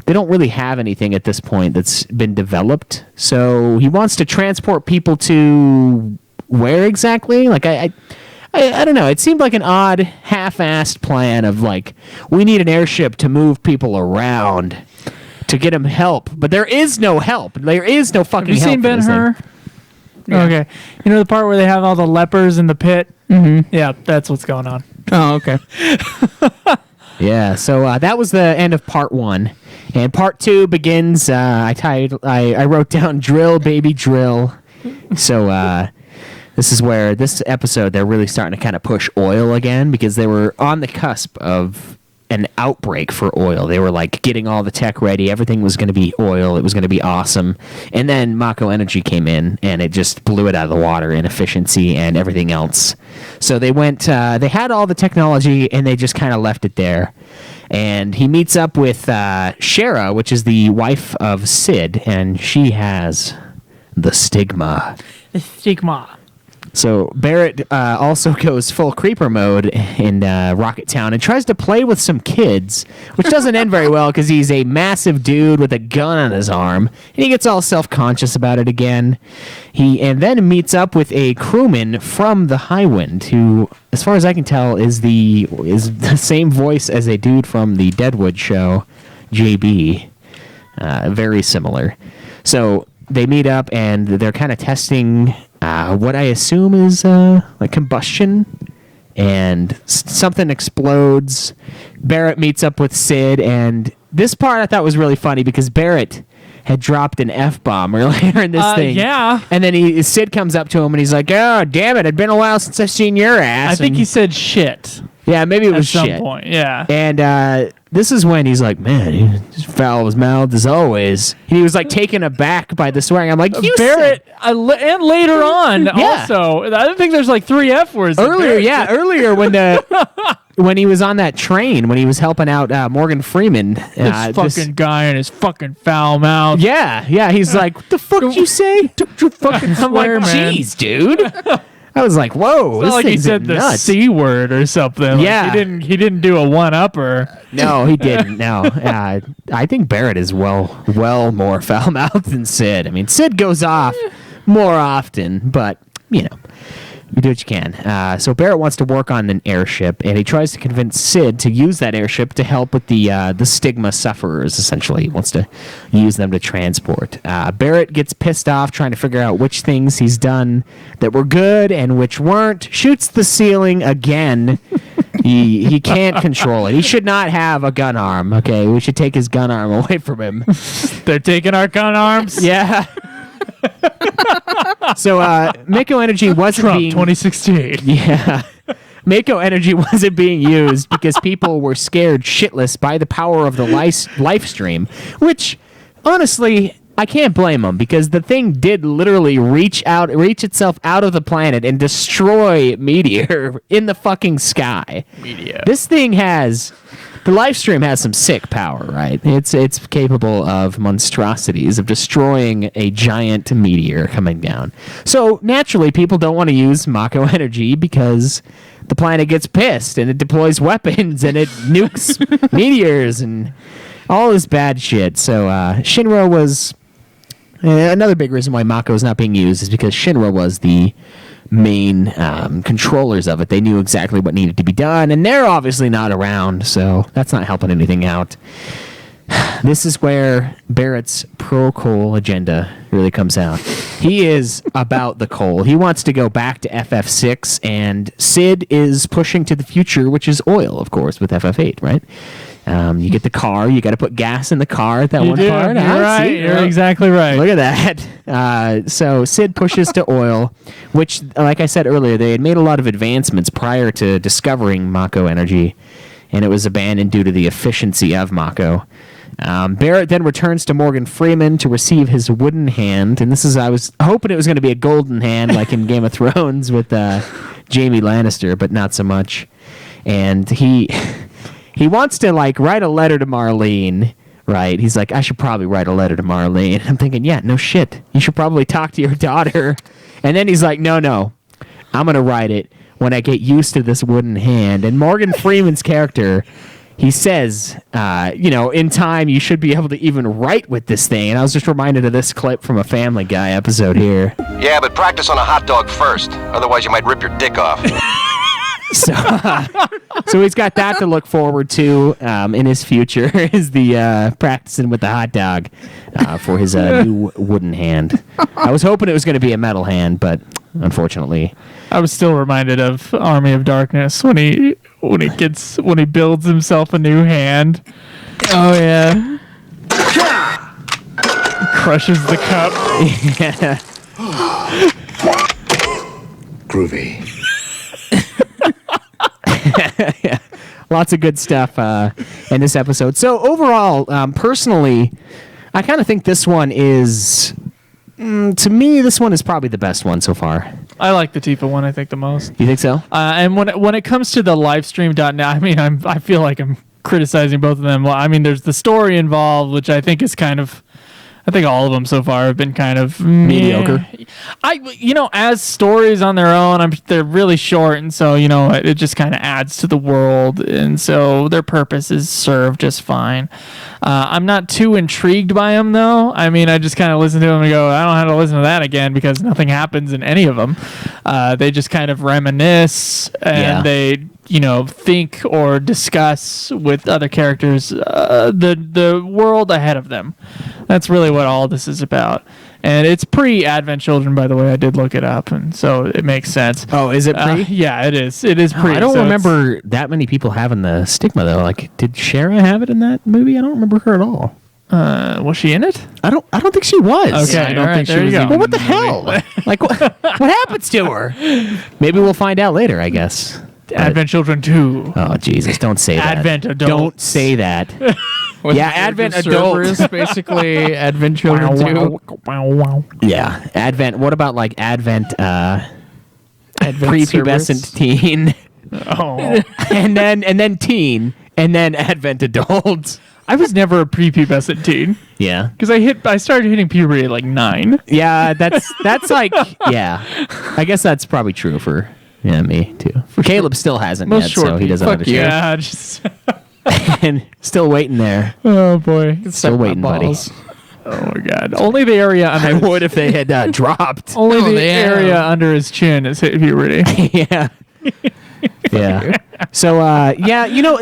They don't really have anything at this point that's been developed. So he wants to transport people to where exactly? Like, I don't know. It seemed like an odd, half-assed plan of, like, we need an airship to move people around to get them help. But there is no help. There is no fucking help. Have you seen Ben-Hur? Yeah. Okay. You know the part where they have all the lepers in the pit? Mm-hmm. Yeah, that's what's going on. Oh, okay. Yeah, so that was the end of part 1. And part 2 begins, I wrote down drill, baby, drill. So this is where this episode, they're really starting to kind of push oil again because they were on the cusp of an outbreak for oil. They were like getting all the tech ready. Everything was going to be oil. It was going to be awesome. And then Mako Energy came in and it just blew it out of the water in efficiency and everything else. So they they had all the technology and they just kind of left it there. And he meets up with Shara, which is the wife of Sid, and she has the stigma. The stigma. So Barrett also goes full creeper mode in Rocket Town and tries to play with some kids, which doesn't end very well because he's a massive dude with a gun on his arm, and he gets all self-conscious about it again. And then meets up with a crewman from the Highwind, who, as far as I can tell, is the same voice as a dude from the Deadwood show, JB. Very similar. So they meet up and they're kind of testing what I assume is like combustion, and something explodes. Barrett meets up with Sid, and this part I thought was really funny because Barrett had dropped an F-bomb earlier in this thing. Yeah. And then Sid comes up to him and he's like, "Oh, damn it, it's been a while since I've seen your ass." I think he said shit. Yeah, maybe it was at some shit. point. Yeah. And this is when he's like, "Man, he's foul of his mouth as always." And he was like taken aback by the swearing. I'm like, "You Barrett, and later on Yeah. also. I think there's like 3 F words. Earlier when he was on that train, when he was helping out Morgan Freeman. This fucking guy and his fucking foul mouth. Yeah, he's like, "What the fuck did you say?" Don't you fucking I'm like, swear, man. "Jeez, dude." I was like, "Whoa, It's this not like he thing's said the nuts." C word or something. Yeah. Like he didn't do a 1-upper. No, he didn't. No, I think Barrett is well more foul-mouthed than Sid. I mean, Sid goes off more often, but you know, you do what you can. So Barrett wants to work on an airship, and he tries to convince Sid to use that airship to help with the stigma sufferers. Essentially, he wants to use them to transport. Barrett gets pissed off trying to figure out which things he's done that were good and which weren't. Shoots the ceiling again. He can't control it. He should not have a gun arm. Okay, we should take his gun arm away from him. They're taking our gun arms. Yeah. So Mako Energy wasn't Trump being 2016. Yeah. Mako energy wasn't being used because people were scared shitless by the power of the life stream, which, honestly, I can't blame them because the thing did literally reach itself out of the planet and destroy Meteor in the fucking sky. This thing the life stream has some sick power, right? It's capable of monstrosities, of destroying a giant meteor coming down. So naturally, people don't want to use Mako energy because the planet gets pissed and it deploys weapons and it nukes meteors and all this bad shit. So Shinra was another big reason why Mako is not being used is because Shinra was the main controllers of it. They knew exactly what needed to be done, and they're obviously not around, so that's not helping anything out. This is where Barrett's pro-coal agenda really comes out. He is about the coal. He wants to go back to FF6, and Sid is pushing to the future, which is oil, of course, with FF8, right? You get the car. You got to put gas in the car at that one part. You're right. See? You're exactly right. Look at that. So Sid pushes to oil, which, like I said earlier, they had made a lot of advancements prior to discovering Mako energy, and it was abandoned due to the efficiency of Mako. Barrett then returns to Morgan Freeman to receive his wooden hand, and I was hoping it was going to be a golden hand like in Game of Thrones with Jaime Lannister, but not so much. And he wants to write a letter to Marlene, right? He's like, I should probably write a letter to Marlene. I'm thinking, yeah, no shit. You should probably talk to your daughter. And then he's like, no, I'm going to write it when I get used to this wooden hand. And Morgan Freeman's character, he says, in time you should be able to even write with this thing. And I was just reminded of this clip from a Family Guy episode here. Yeah, but practice on a hot dog first. Otherwise you might rip your dick off. So he's got that to look forward to in his future, is the practicing with the hot dog for his new wooden hand. I was hoping it was going to be a metal hand, but unfortunately, I was still reminded of Army of Darkness when he builds himself a new hand. Oh yeah. Crushes the cup. Yeah. Groovy. Yeah. Lots of good stuff in this episode. So overall, personally, I kind of think this one is, to me, this one is probably the best one so far. I like the Tifa one, I think, the most. You think so? And when it comes to the livestream.net, I mean, I feel like I'm criticizing both of them. Well, I mean, there's the story involved, which I think is kind of, I think all of them so far have been kind of mediocre. As stories on their own, they're really short, and so it just kind of adds to the world, and so their purpose is served just fine. I'm not too intrigued by them though. I mean, I just kind of listen to them and go, I don't have to listen to that again because nothing happens in any of them. They just kind of reminisce and they think or discuss with other characters the world ahead of them. That's really what all this is about. And it's pre-Advent Children, by the way. I did look it up, and so it makes sense. Oh, is it pre? Yeah, it is. It is pre. I don't remember that many people having the stigma, though. Like, did Shara have it in that movie? I don't remember her at all. Was she in it? I don't think she was. Okay, I don't think she was. Well, what the hell? Like, what happens to her? Maybe we'll find out later, I guess. Advent Children 2. Oh, Jesus, don't say that. Advent Adults. Don't say that. Yeah, Advent Adults. Is basically Advent Children 2. Yeah, Advent. What about Advent Advent prepubescent Cerberus? teen, Oh, and then teen, and then Advent Adults? I was never a prepubescent teen Yeah. because I started hitting puberty at 9. Yeah, that's like, yeah. I guess that's probably true for me too. For Caleb still hasn't Most yet, short so he doesn't fuck understand. yeah, just And still waiting there. oh boy. Still waiting, buddy. balls. Oh my god. Only the area I under would if they had dropped. only Oh, the they have. area under his chin is hit puberty. Yeah. Yeah. So,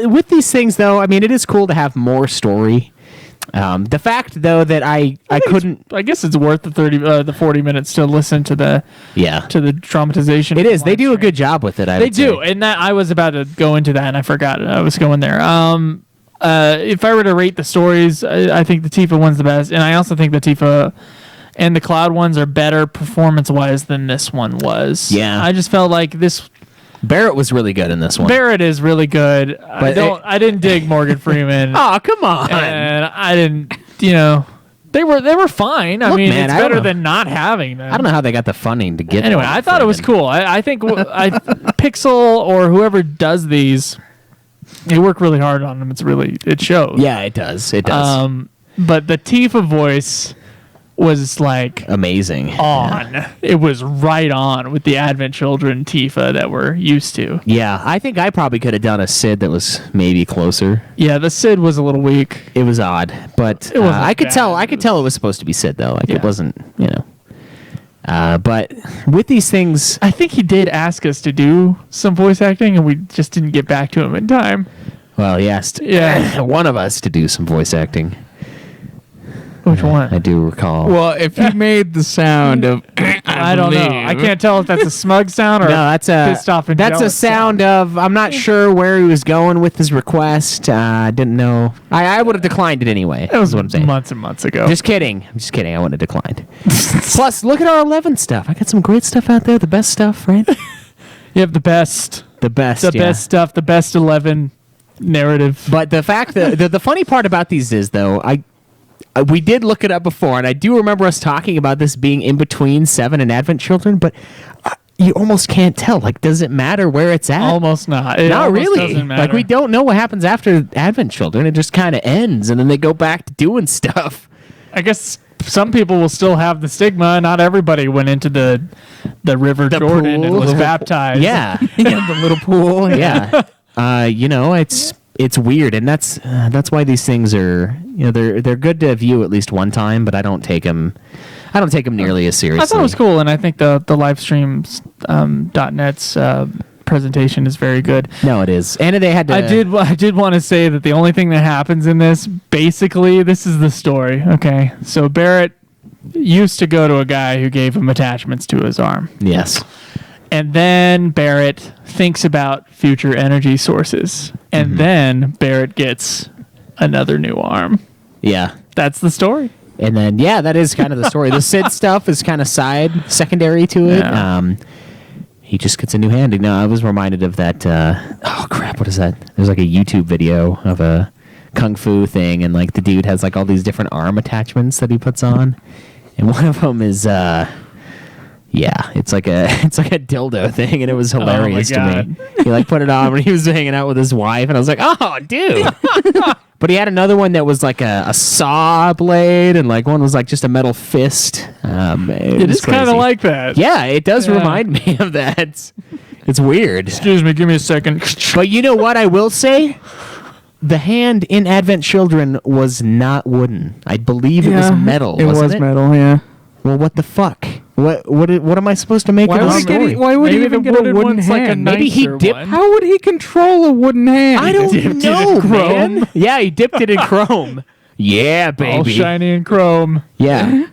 with these things, though, I mean, it is cool to have more story. The fact, though, that I couldn't... I guess it's worth the 40 minutes to listen to the dramatization. It is. They do a good job with it, They do, and that I was about to go into that, and I forgot I was going there. If I were to rate the stories, I think the Tifa one's the best, and I also think the Tifa and the Cloud ones are better performance-wise than this one was. Yeah. I just felt like this Barrett was really good in this one. Barrett is really good. I didn't dig Morgan Freeman. Oh, come on. And I didn't, they were fine. I Look, mean, man, it's I don't better know. than not having them. I don't know how they got the funding to get Anyway, Morgan I thought it was Freeman. cool. I think Pixel or whoever does these, they work really hard on them. It shows. Yeah, it does. It does. But the Tifa voice was like Amazing. on. It was right on with the Advent Children Tifa that we're used to. Yeah, I think I probably could have done a Sid that was maybe closer. Yeah, the Sid was a little weak. It was odd, but It wasn't I could bad. tell. I could tell it was supposed to be Sid though. Like Yeah. it wasn't. But with these things, I think he did ask us to do some voice acting, and we just didn't get back to him in time. well, he asked one of us to do some voice acting. Which one? I do recall. Well, if you made the sound of, I don't know. I can't tell if that's a smug sound or no, that's a pissed off and that's a jealous sound of. I'm not sure where he was going with his request. I didn't know. I would have declined it anyway. That was is what I'm saying. months and months ago. Just kidding. I'm just kidding. I wouldn't have declined. Plus, look at our 11 stuff. I got some great stuff out there. The best stuff, right? you have the best Best stuff, the best 11 narrative. But the fact that the funny part about these is though, we did look it up before, and I do remember us talking about this being in between 7 and Advent Children, but you almost can't tell. Like, does it matter where it's at? Almost not. It Not almost really. doesn't matter. Like, we don't know what happens after Advent Children. It just kind of ends, and then they go back to doing stuff. I guess some people will still have the stigma. Not everybody went into the River Jordan and pool. was baptized. Yeah. the little pool. Yeah. It's weird, and that's why these things are, they're good to view at least one time, but I don't take them nearly as seriously. I thought it was cool, and I think the livestreams .net's presentation is very good. No, it is, and they had to. I did want to say that the only thing that happens in this, basically, this is the story. Okay, so Barrett used to go to a guy who gave him attachments to his arm. Yes. And then Barrett thinks about future energy sources. And then Barrett gets another new arm. Yeah. That's the story. And then, that is kind of the story. The Sid stuff is kind of secondary to it. Yeah. He just gets a new hand. I was reminded of that. Oh, crap. What is that? There's like a YouTube video of a kung fu thing. And like the dude has like all these different arm attachments that he puts on. And one of them is... it's like a dildo thing, and it was hilarious to me. He like put it on when he was hanging out with his wife, and I was like, "Oh, dude!" But he had another one that was like a saw blade, and like one was like just a metal fist. It is kind of like that. Yeah, it does remind me of that. It's weird. Excuse me, give me a second. But you know what I will say? The hand in Advent Children was not wooden. I believe it was metal. It wasn't was metal, yeah. Well, what the fuck? What am I supposed to make Why of would the he get story? it? Why would he Maybe even the get a wooden wooden one's like a hand? Maybe he nicer dipped. one. How would he control a wooden hand? I don't dipped it know, in chrome. man. Yeah, he dipped it in chrome. Yeah, All baby. shiny and chrome. Yeah.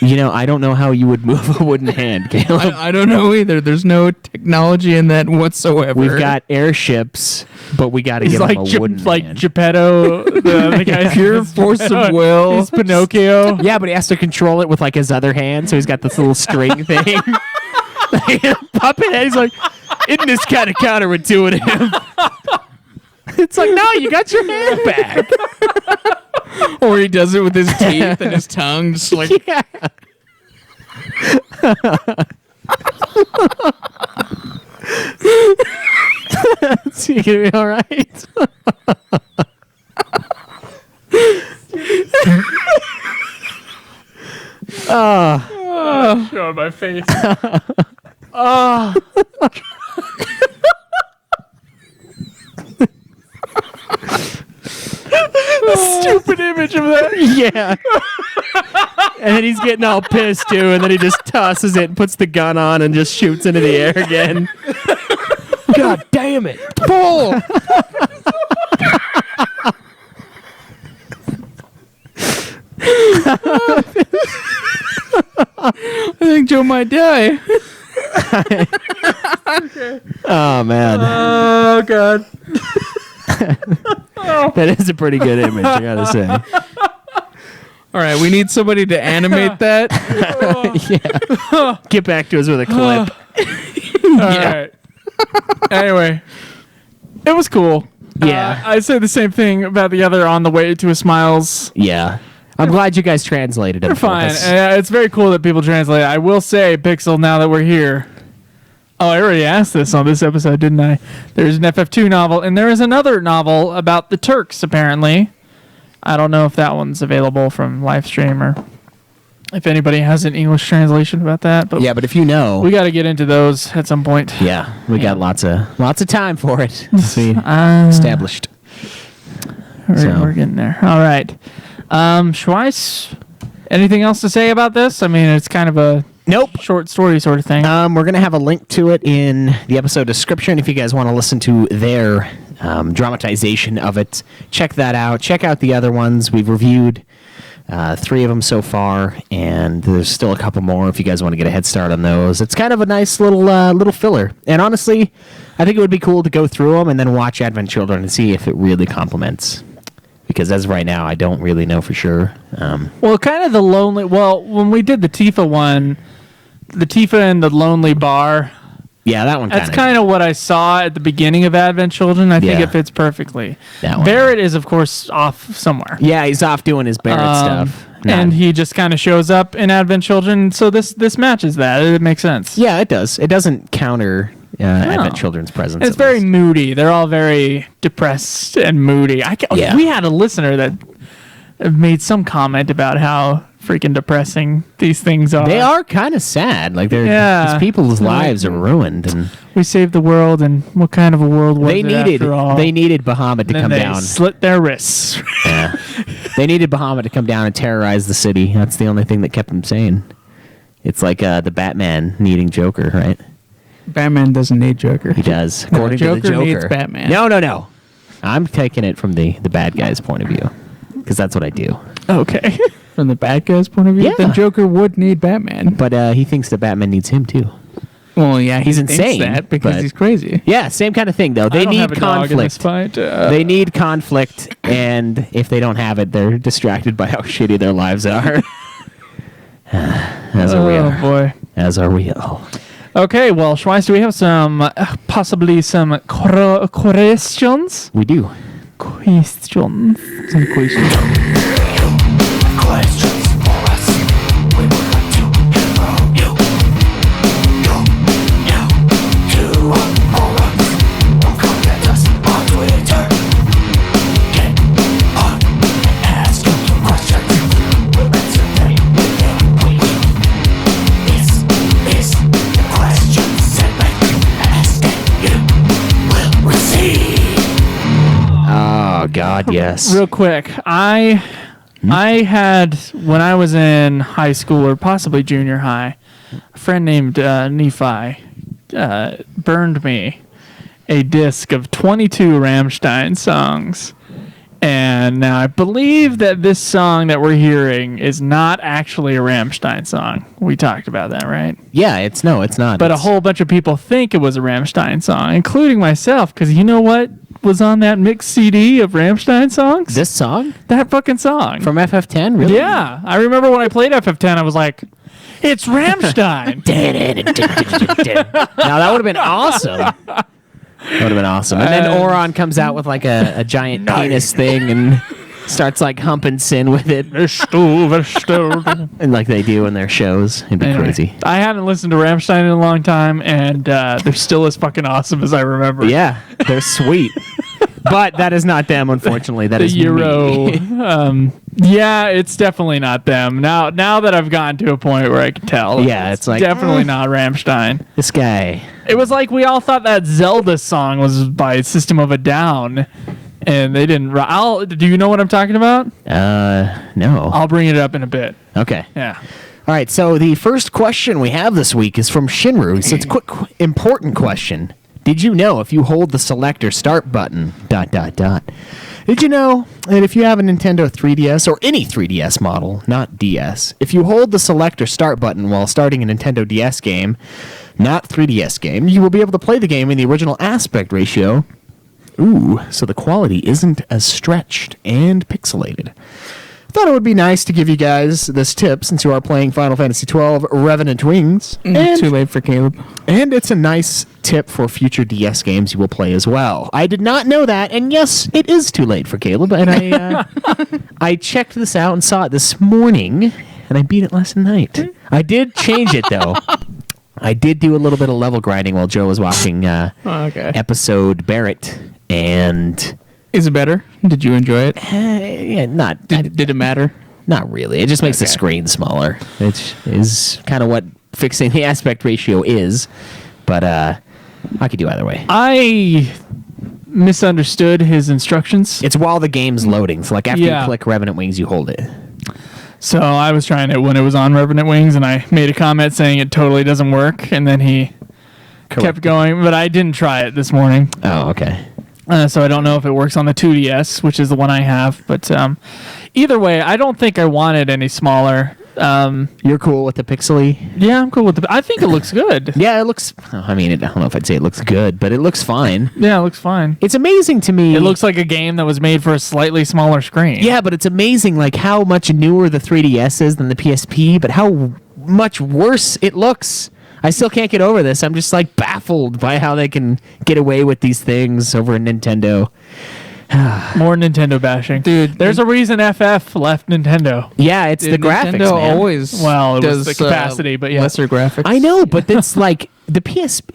I don't know how you would move a wooden hand, Caleb. I don't know either. There's no technology in that whatsoever. We've got airships, but we got to He's give like him a wooden like hand. Geppetto, the guy pure force of will. He's Pinocchio. Yeah, but he has to control it with like his other hand, so he's got this little string thing. Like a puppet head. He's like, isn't this kind of counterintuitive? It's like, no, you got your hand back. Or he does it with his teeth and his tongue, just like Yeah. So you gonna be all right? Showing my face. Stupid image of that. Yeah. And then he's getting all pissed too, and then he just tosses it and puts the gun on and just shoots into the air again. God damn it. Pull! I think Joe might die. Oh, man. Oh god. That is a pretty good image, I gotta say. All right, we need somebody to animate that. Yeah. Get back to us with a clip. All right. Anyway, it was cool. Yeah. I'd say the same thing about the other On the Way to a Smiles. Yeah. I'm glad you guys translated it. They're fine. It's very cool that people translate it. I will say, Pixel, now that we're here. Oh, I already asked this on this episode, didn't I? There's an FF2 novel, and there is another novel about the Turks, apparently. I don't know if that one's available from Livestream or if anybody has an English translation about that. But Yeah, but if you know, we got to get into those at some point. yeah, we got lots of time for it. See, established. We're getting there. All right. Schweiss, anything else to say about this? I mean, it's kind of a short story sort of thing. We're gonna have a link to it in the episode description if you guys want to listen to their dramatization of it. Check that out. Check out the other ones. We've reviewed 3 of them so far, and there's still a couple more if you guys want to get a head start on those. It's kind of a nice little filler. And honestly, I think it would be cool to go through them and then watch Advent Children and see if it really complements. Because as of right now, I don't really know for sure. Well, kind of the lonely... Well, when we did the Tifa one, the Tifa and the Lonely Bar... Yeah, that one That's kind of what I saw at the beginning of Advent Children. I think it fits perfectly. That one. Barrett is, of course, off somewhere. Yeah, he's off doing his Barrett stuff. And he just kind of shows up in Advent Children, so this matches that. It makes sense. Yeah, it does. It doesn't counter Advent Children's presence. It's very moody. They're all very depressed and moody. We had a listener that made some comment about how freaking depressing these things are. They are kind of sad. Like these people's lives are ruined, and we saved the world. And what kind of a world was it after all? They needed Bahamut to come down. Slit their wrists. Yeah, they needed Bahamut to come down and terrorize the city. That's the only thing that kept them sane. It's like the Batman needing Joker, right? Batman doesn't need Joker. He does. According to the Joker needs Batman. No. I'm taking it from the bad guy's point of view, because that's what I do. Okay. From the bad guy's point of view, Yeah. then Joker would need Batman. But he thinks that Batman needs him too. Well, yeah, He's insane, that because but- he's crazy. Yeah, same kind of thing though. They I don't need have a dog in this conflict. fight. They need conflict, and if they don't have it, they're distracted by how shitty their lives are. As are we Oh all. boy. As are we all. Okay, well, Schweiss, do we have some possibly some questions? We do. Questions. Some questions. Oh God, yes. Real quick, I had, when I was in high school or possibly junior high, a friend named Nephi burned me a disc of 22 Rammstein songs. And now I believe that this song that we're hearing is not actually a Rammstein song. We talked about that, right? Yeah, it's not. But a whole bunch of people think it was a Rammstein song, including myself, because you know what was on that mixed CD of Rammstein songs? This song That fucking song. from FF10, really? Yeah. I remember when I played FF10, I was like, it's Rammstein. Now that would have been awesome. That would have been awesome. And then Oron comes out with like a giant penis thing and starts like humping Sin with it. And like they do in their shows. It'd be crazy. I haven't listened to Rammstein in a long time, and they're still as fucking awesome as I remember. Yeah, they're sweet. But that is not them, unfortunately. That The is Euro. me. Yeah, it's definitely not them. Now that I've gotten to a point where I can tell. Yeah, it's like, definitely not Rammstein. This guy. It was like we all thought that Zelda song was by System of a Down, and they didn't. Do you know what I'm talking about? No. I'll bring it up in a bit. Okay. Yeah. All right, so the first question we have this week is from Shinru. So it's a quick, important question. Did you know if you hold the select or start button, ... Did you know that if you have a Nintendo 3DS or any 3DS model, not DS, if you hold the select or start button while starting a Nintendo DS game, not 3DS game, you will be able to play the game in the original aspect ratio. Ooh, so the quality isn't as stretched and pixelated. thought it would be nice to give you guys this tip since you are playing Final Fantasy XII Revenant Wings. And Too late for Kaleb. And it's a nice tip for future DS games you will play as well. I did not know that, and yes, it is too late for Kaleb. And I checked this out and saw it this morning, and I beat it last night. I did change it though. I did do a little bit of level grinding while Joe was watching episode Barrett, and Is it better? Did you enjoy it? yeah, not Did it matter? not really. It just makes the Okay. screen smaller. It is kind of what fixing the aspect ratio is, but I could do either way. I misunderstood his instructions. It's while the game's loading. So like after Yeah. you click Revenant Wings, you hold it. So I was trying it when it was on Revenant Wings, and I made a comment saying it totally doesn't work, and then he kept going, but I didn't try it this morning. Oh, okay. So I don't know if it works on the 2DS, which is the one I have. But either way, I don't think I want it any smaller. You're cool with the pixely? Yeah, I'm cool with I think it looks good. Yeah, it looks... I mean, I don't know if I'd say it looks good, but it looks fine. Yeah, it looks fine. It's amazing to me. It looks like a game that was made for a slightly smaller screen. Yeah, but it's amazing like how much newer the 3DS is than the PSP, but how much worse it looks. I still can't get over this. I'm just like baffled by how they can get away with these things over a Nintendo. More Nintendo bashing. Dude, There's a reason FF left Nintendo. Yeah, it's the graphics, Nintendo man. always Well, it was does, the capacity, but yeah. lesser graphics. I know, but it's like the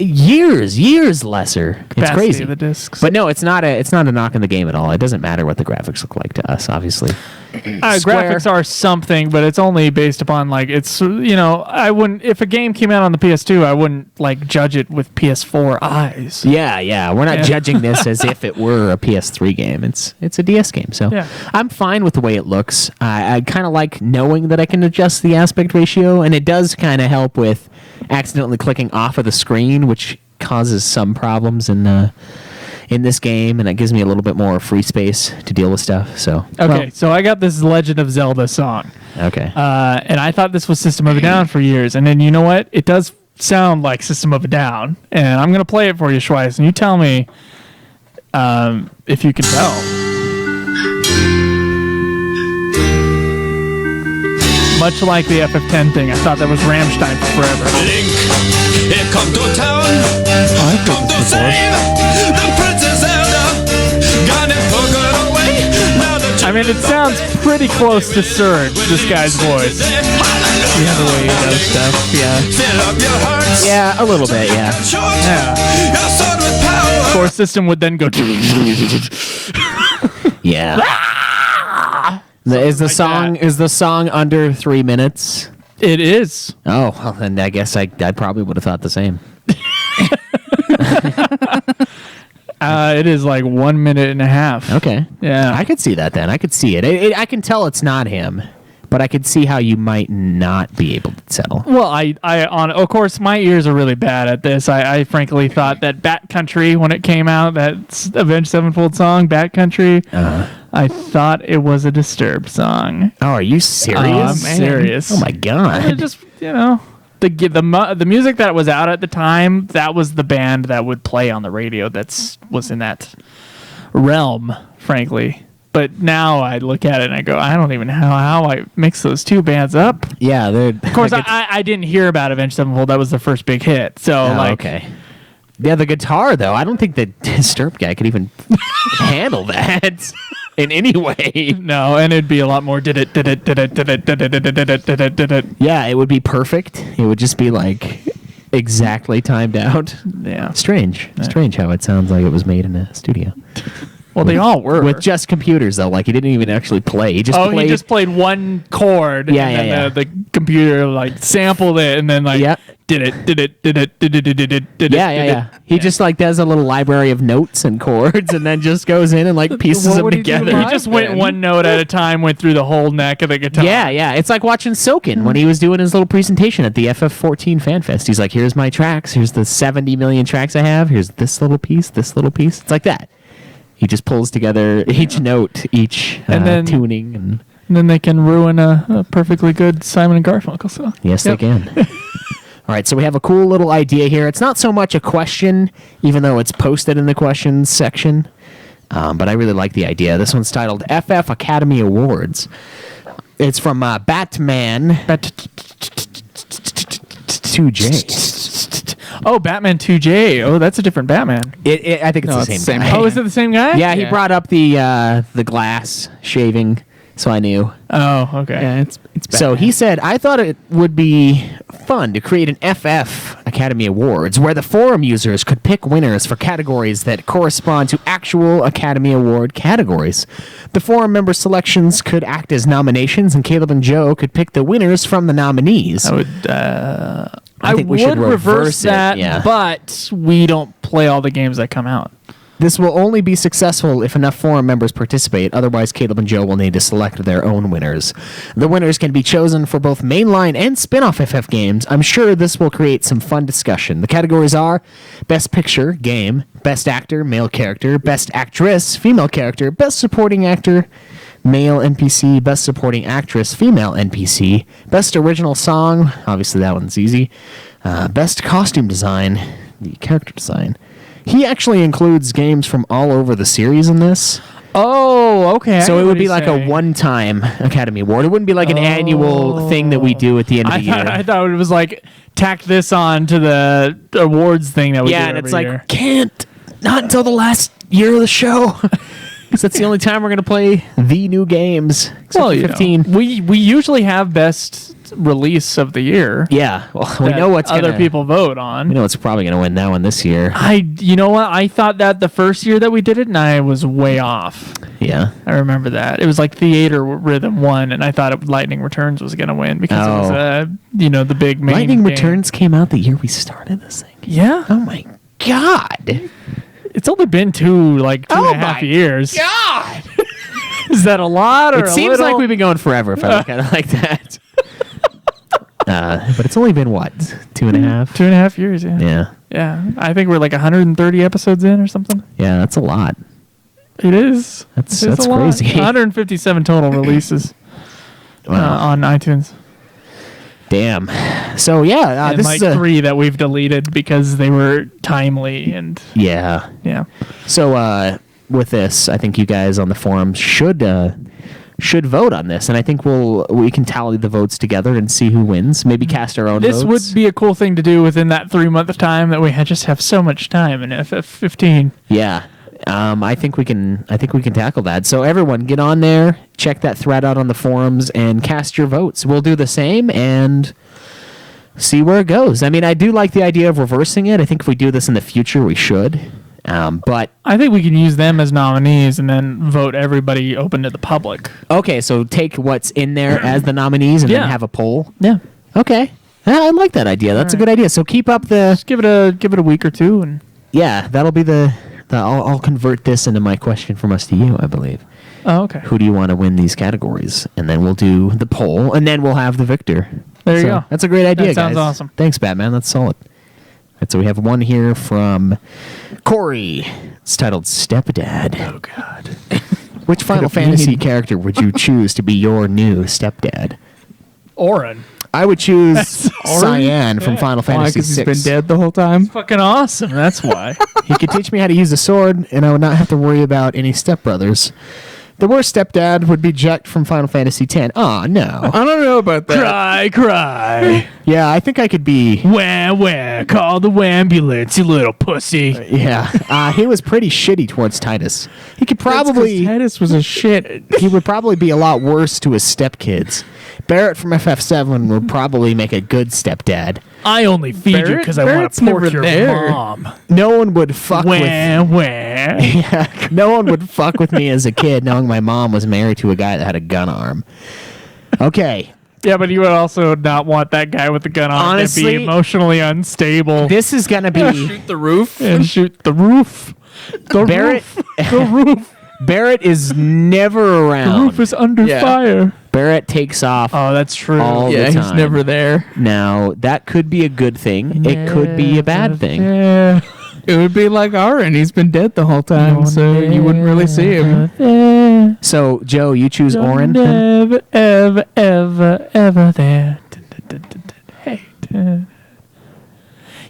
years lesser. It's Capacity crazy. of the discs. But no, it's not a knock on the game at all. It doesn't matter what the graphics look like to us, obviously. Square. Graphics are something, but it's only based upon like it's I wouldn't if a game came out on the PS2, I wouldn't like judge it with PS4 eyes. Yeah. We're not Yeah. judging this as if it were a PS3 game. It's a DS game, so Yeah. I'm fine with the way it looks. I kind of like knowing that I can adjust the aspect ratio, and it does kind of help with accidentally clicking off of the screen, which causes some problems in this game, and it gives me a little bit more free space to deal with stuff. So Okay, so I got this Legend of Zelda song, okay. and I thought this was System of a Down for years, and then you know what? It does sound like System of a Down, and I'm gonna play it for you, Schweiss, and you tell me if you can tell. Much like the FF10 thing, I thought that was Rammstein for forever. Link, here come to town. Come to save the Princess Zelda. Got him taken away. Now the I mean, it sounds pretty close to Surge, this guy's voice. Yeah, the way he does stuff. Yeah. Fill up your hearts. Yeah, a little bit, yeah. Short. Yeah. Your sword with power. Of course, System would then go. Yeah. Is the song under 3 minutes? It is. Oh, well, then I guess I probably would have thought the same. It is like 1 minute and a half. Okay. Yeah. I could see that then. I could see it. I can tell it's not him, but I could see how you might not be able to tell. Well, of course, my ears are really bad at this. I frankly thought that Bat Country, when it came out, that Avenged Sevenfold song, Bat Country, I thought it was a Disturbed song. Oh, are you serious? I'm serious. Oh my god. It just, the music that was out at the time, that was the band that would play on the radio was in that realm, frankly. But now I look at it and I go, I don't even know how I mix those two bands up. Yeah, Of course, I didn't hear about Avenged Sevenfold. That was the first big hit. So, okay. Yeah, the guitar though, I don't think the Disturbed guy could even handle that in any way. No, and it'd be a lot more did it. Yeah, it would be perfect. It would just be like exactly timed out. Yeah. Strange how it sounds like it was made in a studio. Well, they all were. With just computers though, like he didn't even actually play. He just played. He just played one chord. Yeah, and then yeah. The computer like sampled it and then like did it. Yeah. He just like does a little library of notes and chords, and then just goes in and like pieces What them would he do together. He live just went then? one note at a time, went through the whole neck of the guitar. Yeah. It's like watching Soken when he was doing his little presentation at the FF14 Fan Fest. He's like, here's my tracks. Here's the 70 million tracks I have. Here's this little piece, this little piece. It's like that. He just pulls together each note, each And then- tuning. And then they can ruin a perfectly good Simon and Garfunkel song. yes, Yep. they can. All right, so we have a cool little idea here. It's not so much a question, even though it's posted in the questions section. But I really like the idea. This one's titled FF Academy Awards. It's from Batman 2J. Oh, Batman 2J. Oh, that's a different Batman. I think it's No, the it's same the guy. same Oh, is it the same guy? Yeah, he Yeah. brought up the glass shaving, so I knew. Oh, okay. Yeah, it's So he said, I thought it would be fun to create an FF Academy Awards where the forum users could pick winners for categories that correspond to actual Academy Award categories. The forum member selections could act as nominations, and Kaleb and Joe could pick the winners from the nominees. I would. I think we should would reverse it, that, yeah. but we don't play all the games that come out. This will only be successful if enough forum members participate. Otherwise, Kaleb and Joe will need to select their own winners. The winners can be chosen for both mainline and spin-off FF games. I'm sure this will create some fun discussion. The categories are Best Picture, Game, Best Actor, Male Character, Best Actress, Female Character, Best Supporting Actor, Male NPC, Best Supporting Actress, Female NPC, Best Original Song, obviously that one's easy, Best Costume Design, the character design. He actually includes games from all over the series in this. Oh, okay. So it would be like a one-time Academy Award. It wouldn't be like an annual thing that we do at the end of the year. I thought it was like tack this on to the awards thing that we do Yeah, and every it's like, year. can't, not until the last year of the show. Because that's the only time we're going to play the new games. Except for you know, 15. we usually have best release of the year. Yeah, well, we that know what's other gonna, people vote We on. know what's probably going to win that one this year. You know what? I thought that the first year that we did it, and I was way off. Yeah. I remember that. It was like Theater Rhythm won, and I thought Lightning Returns was going to win because it was, the big main Lightning game. Returns came out the year we started this thing. Yeah. Oh my god. It's only been two and a half years. God. Is that a lot or It a seems little? like we've been going forever if I look at it like that. But it's only been what? 2.5? 2.5 years, yeah. Yeah. Yeah. I think we're like 130 episodes in or something. Yeah, that's a lot. It is. That's It's a lot. crazy. 157 total releases on iTunes. Damn. So yeah, And this like is 3 that we've deleted because they were timely and yeah. yeah. So with this, I think you guys on the forum should vote on this, and I think we can tally the votes together and see who wins. Maybe cast our own This votes. would be a cool thing to do within that 3-month time that we just have so much time in FF15. Yeah. I think we can tackle that. So everyone get on there, check that thread out on the forums and cast your votes. We'll do the same and see where it goes. I mean, I do like the idea of reversing it. I think if we do this in the future, we should. But I think we can use them as nominees and then vote everybody open to the public. okay, so take what's in there as the nominees and Yeah. then have a poll. Yeah. Okay. Yeah, I like that idea. That's a good idea. So keep up the Just give it a week or two and yeah, that'll be I'll convert this into my question from us to you, I believe. oh, okay. Who do you want to win these categories? And then we'll do the poll, and then we'll have the victor. There you So, go. That's a great idea, That sounds guys. awesome. Thanks, Batman. That's solid. All right, so we have one here from Corey. It's titled Stepdad. Oh, God. Which Final Fantasy character would you choose to be your new stepdad? Orin. I would choose Cyan from Final Why? Fantasy Because he's VI. been dead the whole time. Fucking awesome. That's why. He could teach me how to use a sword, and I would not have to worry about any stepbrothers. The worst stepdad would be Jack from Final Fantasy X. Oh, no. I don't know about that. Cry, cry. Yeah, I think I could be... Wah, call the ambulance, you little pussy. Yeah. He was pretty shitty towards Titus. He could probably... Titus was a shit. He would probably be a lot worse to his stepkids. Barrett from FF7 would probably make a good stepdad. I only feed you Barrett- because I want Barrett's to pork never your there. mom. No one would fuck with... Wah. No one would fuck with me as a kid knowing my mom was married to a guy that had a gun arm. Okay. Yeah, but you would also not want that guy with the gun on to Honestly, be emotionally unstable This is going to be... The roof. and shoot the roof. The Barrett... roof. Barrett is never The around. roof is under Yeah. fire. Barrett takes off Oh, that's true. all Yeah, the time. he's never there. Now, that could be a good thing. It could be a bad thing. Yeah. It would be like Aaron. He's been dead the whole time, so you wouldn't really see him. So, Joe, you choose Orin. Never, ever, ever there. Hey.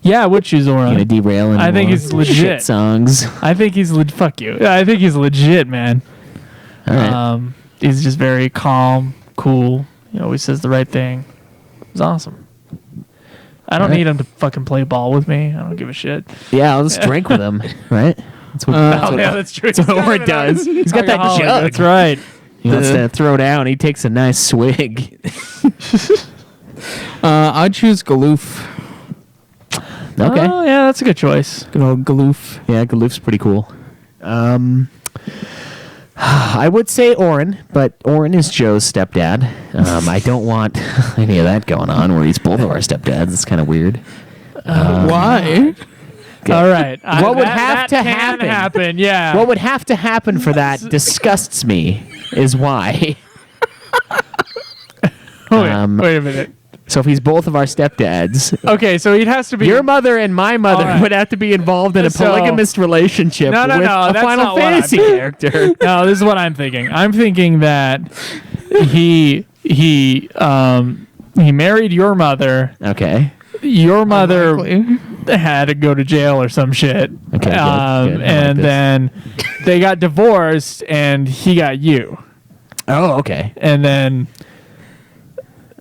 Yeah, I would choose Gonna Orin. derail any I think more he's legit. shit songs. I think he's fuck you. I think he's legit, man. All right. He's just very calm, cool. He always says the right thing. It's awesome. I don't need him to fucking play ball with me. I don't give a shit. Yeah, I'll just drink with him, right? That's what, That's true. that's what Orin does. He's got that Alcoholic, jug. That's right. He wants to throw down. He takes a nice swig. I'd choose Galoof. Okay. Oh, yeah, that's a good choice. Good old Galoof. Yeah, Galoof's pretty cool. I would say Orin, but Orin is Joe's stepdad. I don't want any of that going on where he's both of our stepdads. It's kind of weird. Why? All right. What would have to can happen? Yeah. What would have to happen for that disgusts me is why. Wait a minute. So if he's both of our stepdads, Okay, so it has to be your mother and my mother All right. would have to be involved in a So- polygamous relationship No, with a that's Final not what I'm Fantasy thinking. character. No, this is what I'm thinking. I'm thinking that he married your mother. Okay. Your mother Unlikely. had to go to jail or some shit. Okay, good, good. I like And this. then they got divorced, and he got you. Oh, okay. And then,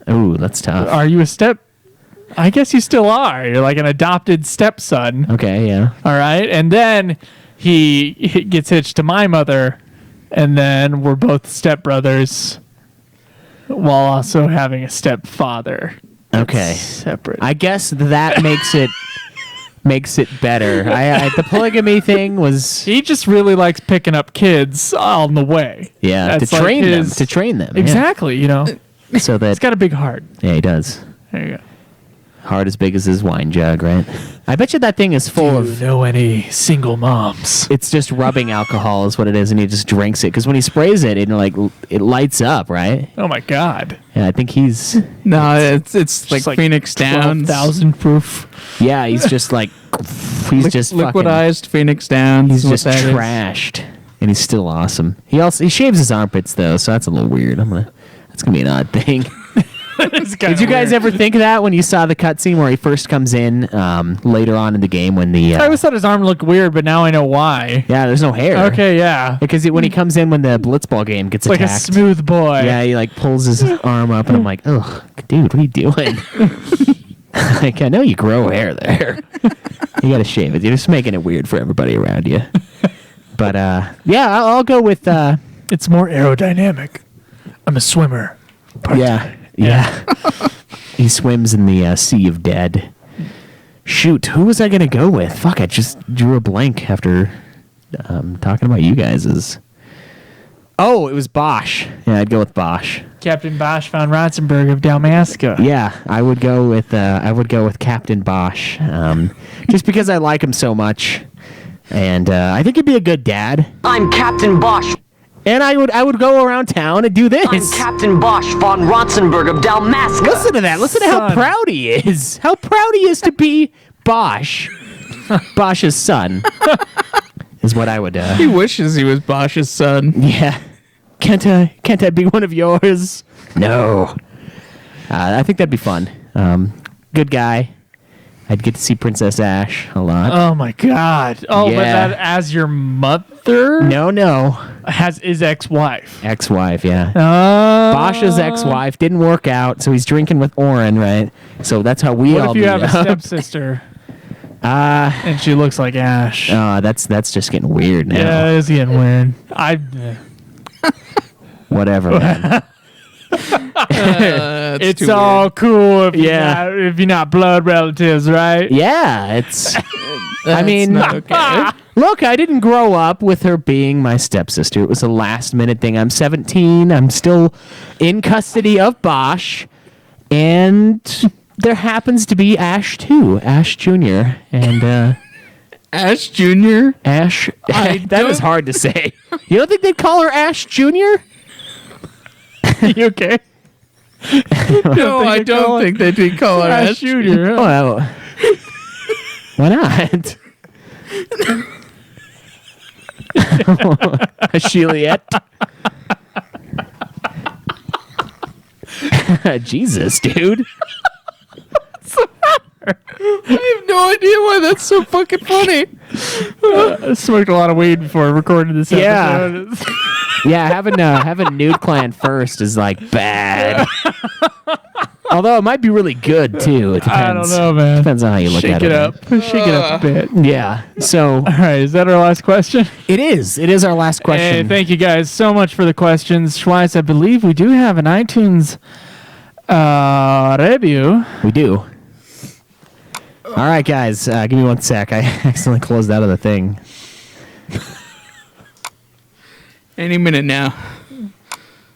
Ooh, that's tough. are you a step? I guess you still are. You're like an adopted stepson. Okay, yeah. All right. And then he gets hitched to my mother, and then we're both stepbrothers while also having a stepfather. Okay. Separate. I guess that makes it better. The polygamy thing was He just really likes picking up kids on the way. to That's like train them. his- To train them. yeah. Exactly. You know, So he's that got a big heart. yeah, he does. There you go. Heart as big as his wine jug, right? I bet you that thing is full of. know any single moms? It's just rubbing alcohol is what it is, and he just drinks it. Because when he sprays it, it lights up, right? Oh my God! Yeah, I think he's. No, it's like, Just Phoenix Downs. 12,000 proof. Yeah, he's just like. He's just fucking. liquidized Phoenix Downs. He's is what just that is. trashed, and he's still awesome. He shaves his armpits though, so that's a little weird. That's gonna be an odd thing. Did you guys ever think of that when you saw the cutscene where he first comes in later on in the game when the I always thought his arm looked weird, but now I know why. yeah, there's no hair. Okay, yeah. Because when he comes in when the Blitzball game gets Like a attacked, smooth boy. yeah, he like pulls his arm up, and I'm like, ugh, dude, what are you doing? Like, I know you grow hair there. You gotta shave it. You're just making it weird for everybody around you. But yeah, I'll go with It's more aerodynamic. I'm a swimmer. yeah. He swims in the sea of dead. Shoot, who was I gonna go with? Fuck, I just drew a blank after talking about you guys. Oh, it was Bosch. Yeah, I'd go with Bosch. Captain Bosch von Ratzenberg of Dalmasca. Yeah, I would go with Captain Bosch, just because I like him so much, and I think he'd be a good dad. I'm Captain Bosch. And I would go around town and do this. I'm Captain Bosch von Ratzenberg of Dalmasca. Listen to that. Listen to how Son. proud he is. How proud he is to be Bosch. Bosch's son is what I would. He wishes he was Bosch's son. Yeah. Can't I be one of yours? No. I think that'd be fun. Good guy. I'd get to see Princess Ash a lot. Oh my God. Oh, but Yeah. that as your mother No. has his ex-wife. Ex-wife, yeah. Oh. Bosch's ex-wife didn't work out, so he's drinking with Orin, right? So that's how we What all if you meet have a up. stepsister and she looks like Ash? That's just getting weird now. Yeah, it's getting weird. Whatever, man. It's too all cool if Yeah. you're not blood relatives, right? Yeah, it's. I mean, not okay. look, I didn't grow up with her being my stepsister. It was a last-minute thing. I'm 17. I'm still in custody of Bosch, and there happens to be Ash too, Ash Jr. and Ash Jr. Ash. That was hard to say. You don't think they'd call her Ash Jr.? You okay? No, I don't think they did call her Ash Ash Jr. Well, why not? Juliet. Jesus, dude. I have no idea why that's so fucking funny. I smoked a lot of weed before I recorded this Yeah. episode. Yeah, having Nude Clan first is like bad. Although it might be really good too. It depends. I don't know, man. Depends on how you look Shake at it it. up. Shake it up a bit. Yeah. So All right, is that our last question? it is. It is our last Hey, question. thank you guys so much for the questions. Schweiss, I believe we do have an iTunes review. We do. All right, guys. Give me 1 sec. I accidentally closed out of the thing. Any minute now.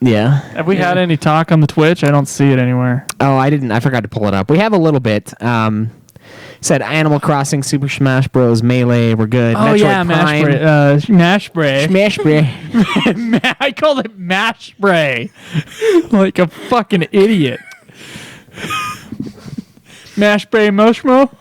Yeah. Have we had any talk on the Twitch? I don't see it anywhere. Oh, I didn't. I forgot to pull it up. We have a little bit. Said Animal Crossing, Super Smash Bros. Melee. We're good. Oh Metroid yeah, Prime. Mash Bray. Smash Bros. I called it Mash Bray. Like a fucking idiot. Mash Bray Moshmo?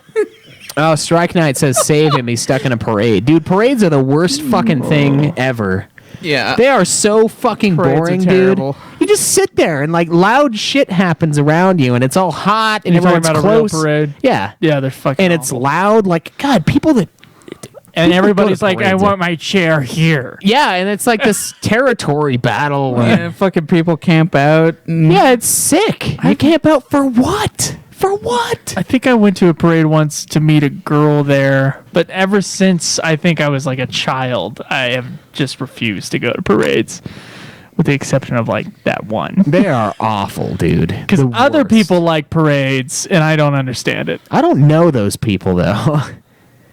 Oh, Strike Knight says save him. He's stuck in a parade. Dude, parades are the worst fucking thing ever. Yeah. They are so fucking Parades are boring, terrible. dude. You just sit there and like loud shit happens around you, and it's all hot and You're talking everyone's about a real close. parade? Yeah, Yeah, they're fucking and it's awful. loud. Like God, people that And people everybody's go to like, I parades want my chair here. yeah, and it's like this territory battle. Yeah, fucking people camp out. And Yeah, it's sick. You camp out for what? For what? I think I went to a parade once to meet a girl there, but ever since I think I was like a child, I have just refused to go to parades, with the exception of like that one. They are awful, dude. Because The other worst. people like parades, and I don't understand it. I don't know those people though.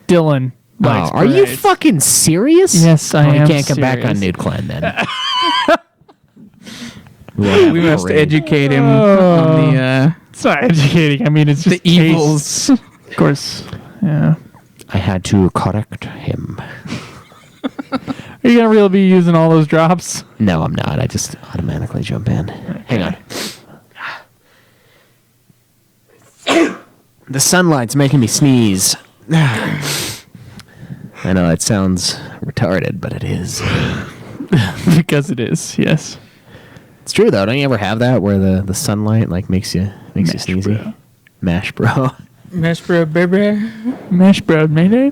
Dylan likes Are you parades. fucking serious? Yes, I Oh, am You can't come back on serious. Nude Clan then. we must educate him on the It's not educating. I mean, it's just the evils. Of course. Yeah. I had to correct him. Are you gonna really be using all those drops? No, I'm not. I just automatically jump in. Hang on. The sunlight's making me sneeze. I know that sounds retarded, but it is. Because it is. Yes. It's true though. Don't you ever have that where the sunlight like makes you sneezy? bro. Mash bro. Mash bro, baby. Mash Broad Mayday.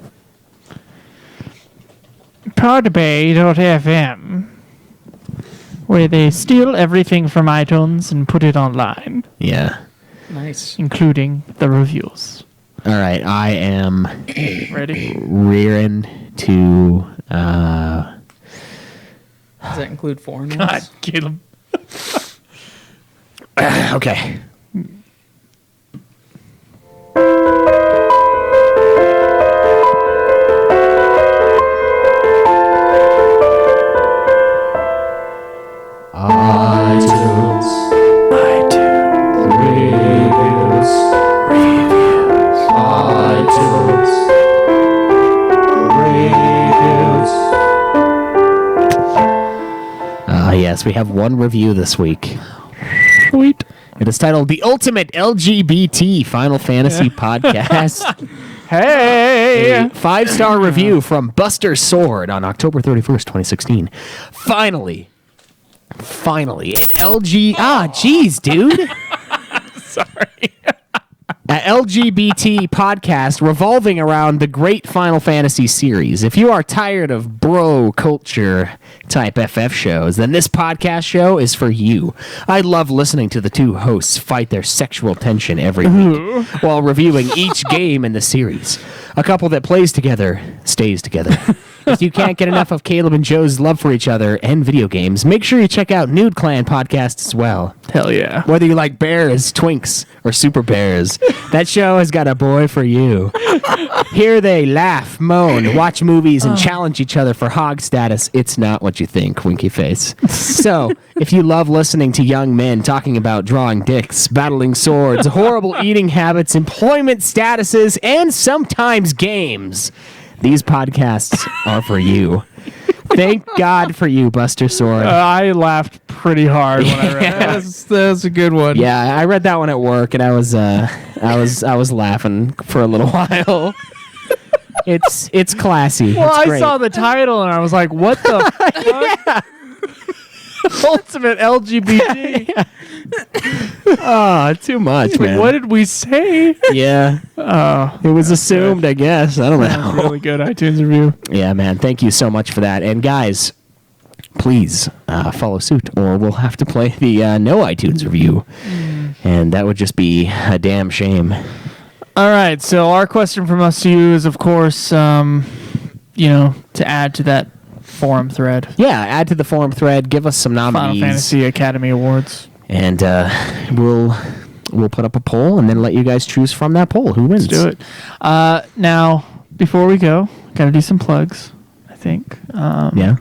Podbay.fm, where they steal everything from iTunes and put it online, Yeah. Nice. including the reviews. All right. I am Ready? rearing to. Does that include foreigners? God, Caleb. Okay. Yes, we have one review this week. Sweet. It is titled "The Ultimate LGBT Final Fantasy Podcast." Hey! A 5-star review from Buster Sword on October 31st, 2016. Finally, an jeez, dude. Sorry. A LGBT podcast revolving around the great Final Fantasy series. If you are tired of bro culture type FF shows, then this podcast show is for you. I love listening to the two hosts fight their sexual tension every week while reviewing each game in the series. A couple that plays together stays together. If you can't get enough of Caleb and Joe's love for each other and video games, make sure you check out Nude Clan podcast as well. Hell yeah. Whether you like bears, twinks, or super bears, that show has got a boy for you. Here they laugh, moan, watch movies, and challenge each other for hog status. It's not what you think, winky face. So, if you love listening to young men talking about drawing dicks, battling swords, horrible eating habits, employment statuses, and sometimes games, these podcasts are for you. Thank God for you, Buster Sword. I laughed pretty hard when I read that. That's a good one. Yeah, I read that one at work, and I was laughing for a little while. It's classy. Well, It's I great. saw the title and I was like, what the fuck? Ultimate LGBT. Too much, man. What did we say? Yeah. Oh, It was assumed, I guess. I don't that's know. really good iTunes review. Yeah, man. Thank you so much for that. And guys, please follow suit, or we'll have to play the no iTunes review, and that would just be a damn shame. All right, so our question from us to you is, of course, to add to that forum thread. Yeah, add to the forum thread. Give us some nominees. Final Fantasy Academy Awards. And we'll put up a poll and then let you guys choose from that poll who wins. Let's do it. Now, before we go, got to do some plugs, I think. Yeah.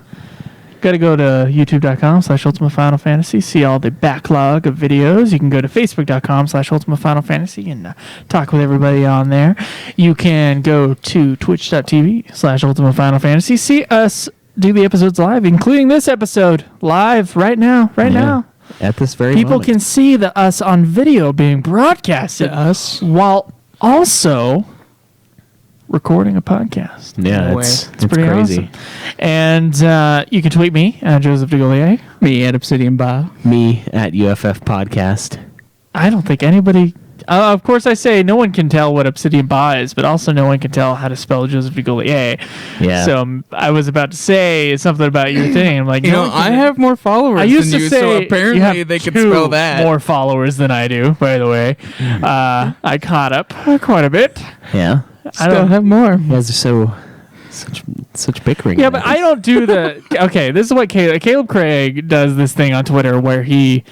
Got to go to youtube.com/Ultima Final Fantasy, see all the backlog of videos. You can go to facebook.com/Ultima Final Fantasy and talk with everybody on there. You can go to twitch.tv/Ultima Final Fantasy, see us do the episodes live, including this episode live right now. At this very People moment. can see us on video being broadcasted To us. while also recording a podcast. Yeah, No way. it's Pretty crazy. awesome. And you can tweet me at Joseph DeGolier. Me at Obsidian Bar. Me at UFF Podcast. I don't think anybody. Of course, I say no one can tell what Obsidian Ba is, but also no one can tell how to spell Joseph DeGolier. Yeah. So I was about to say something about your thing. I'm like, You know, I have more followers I used than to you, say so you apparently have they can two spell that. more followers than I do. By the way, I caught up quite a bit. Yeah. I Still don't. have more. You guys are such bickering. Yeah, but I don't do the. Okay, this is what Caleb Craig does. This thing on Twitter where he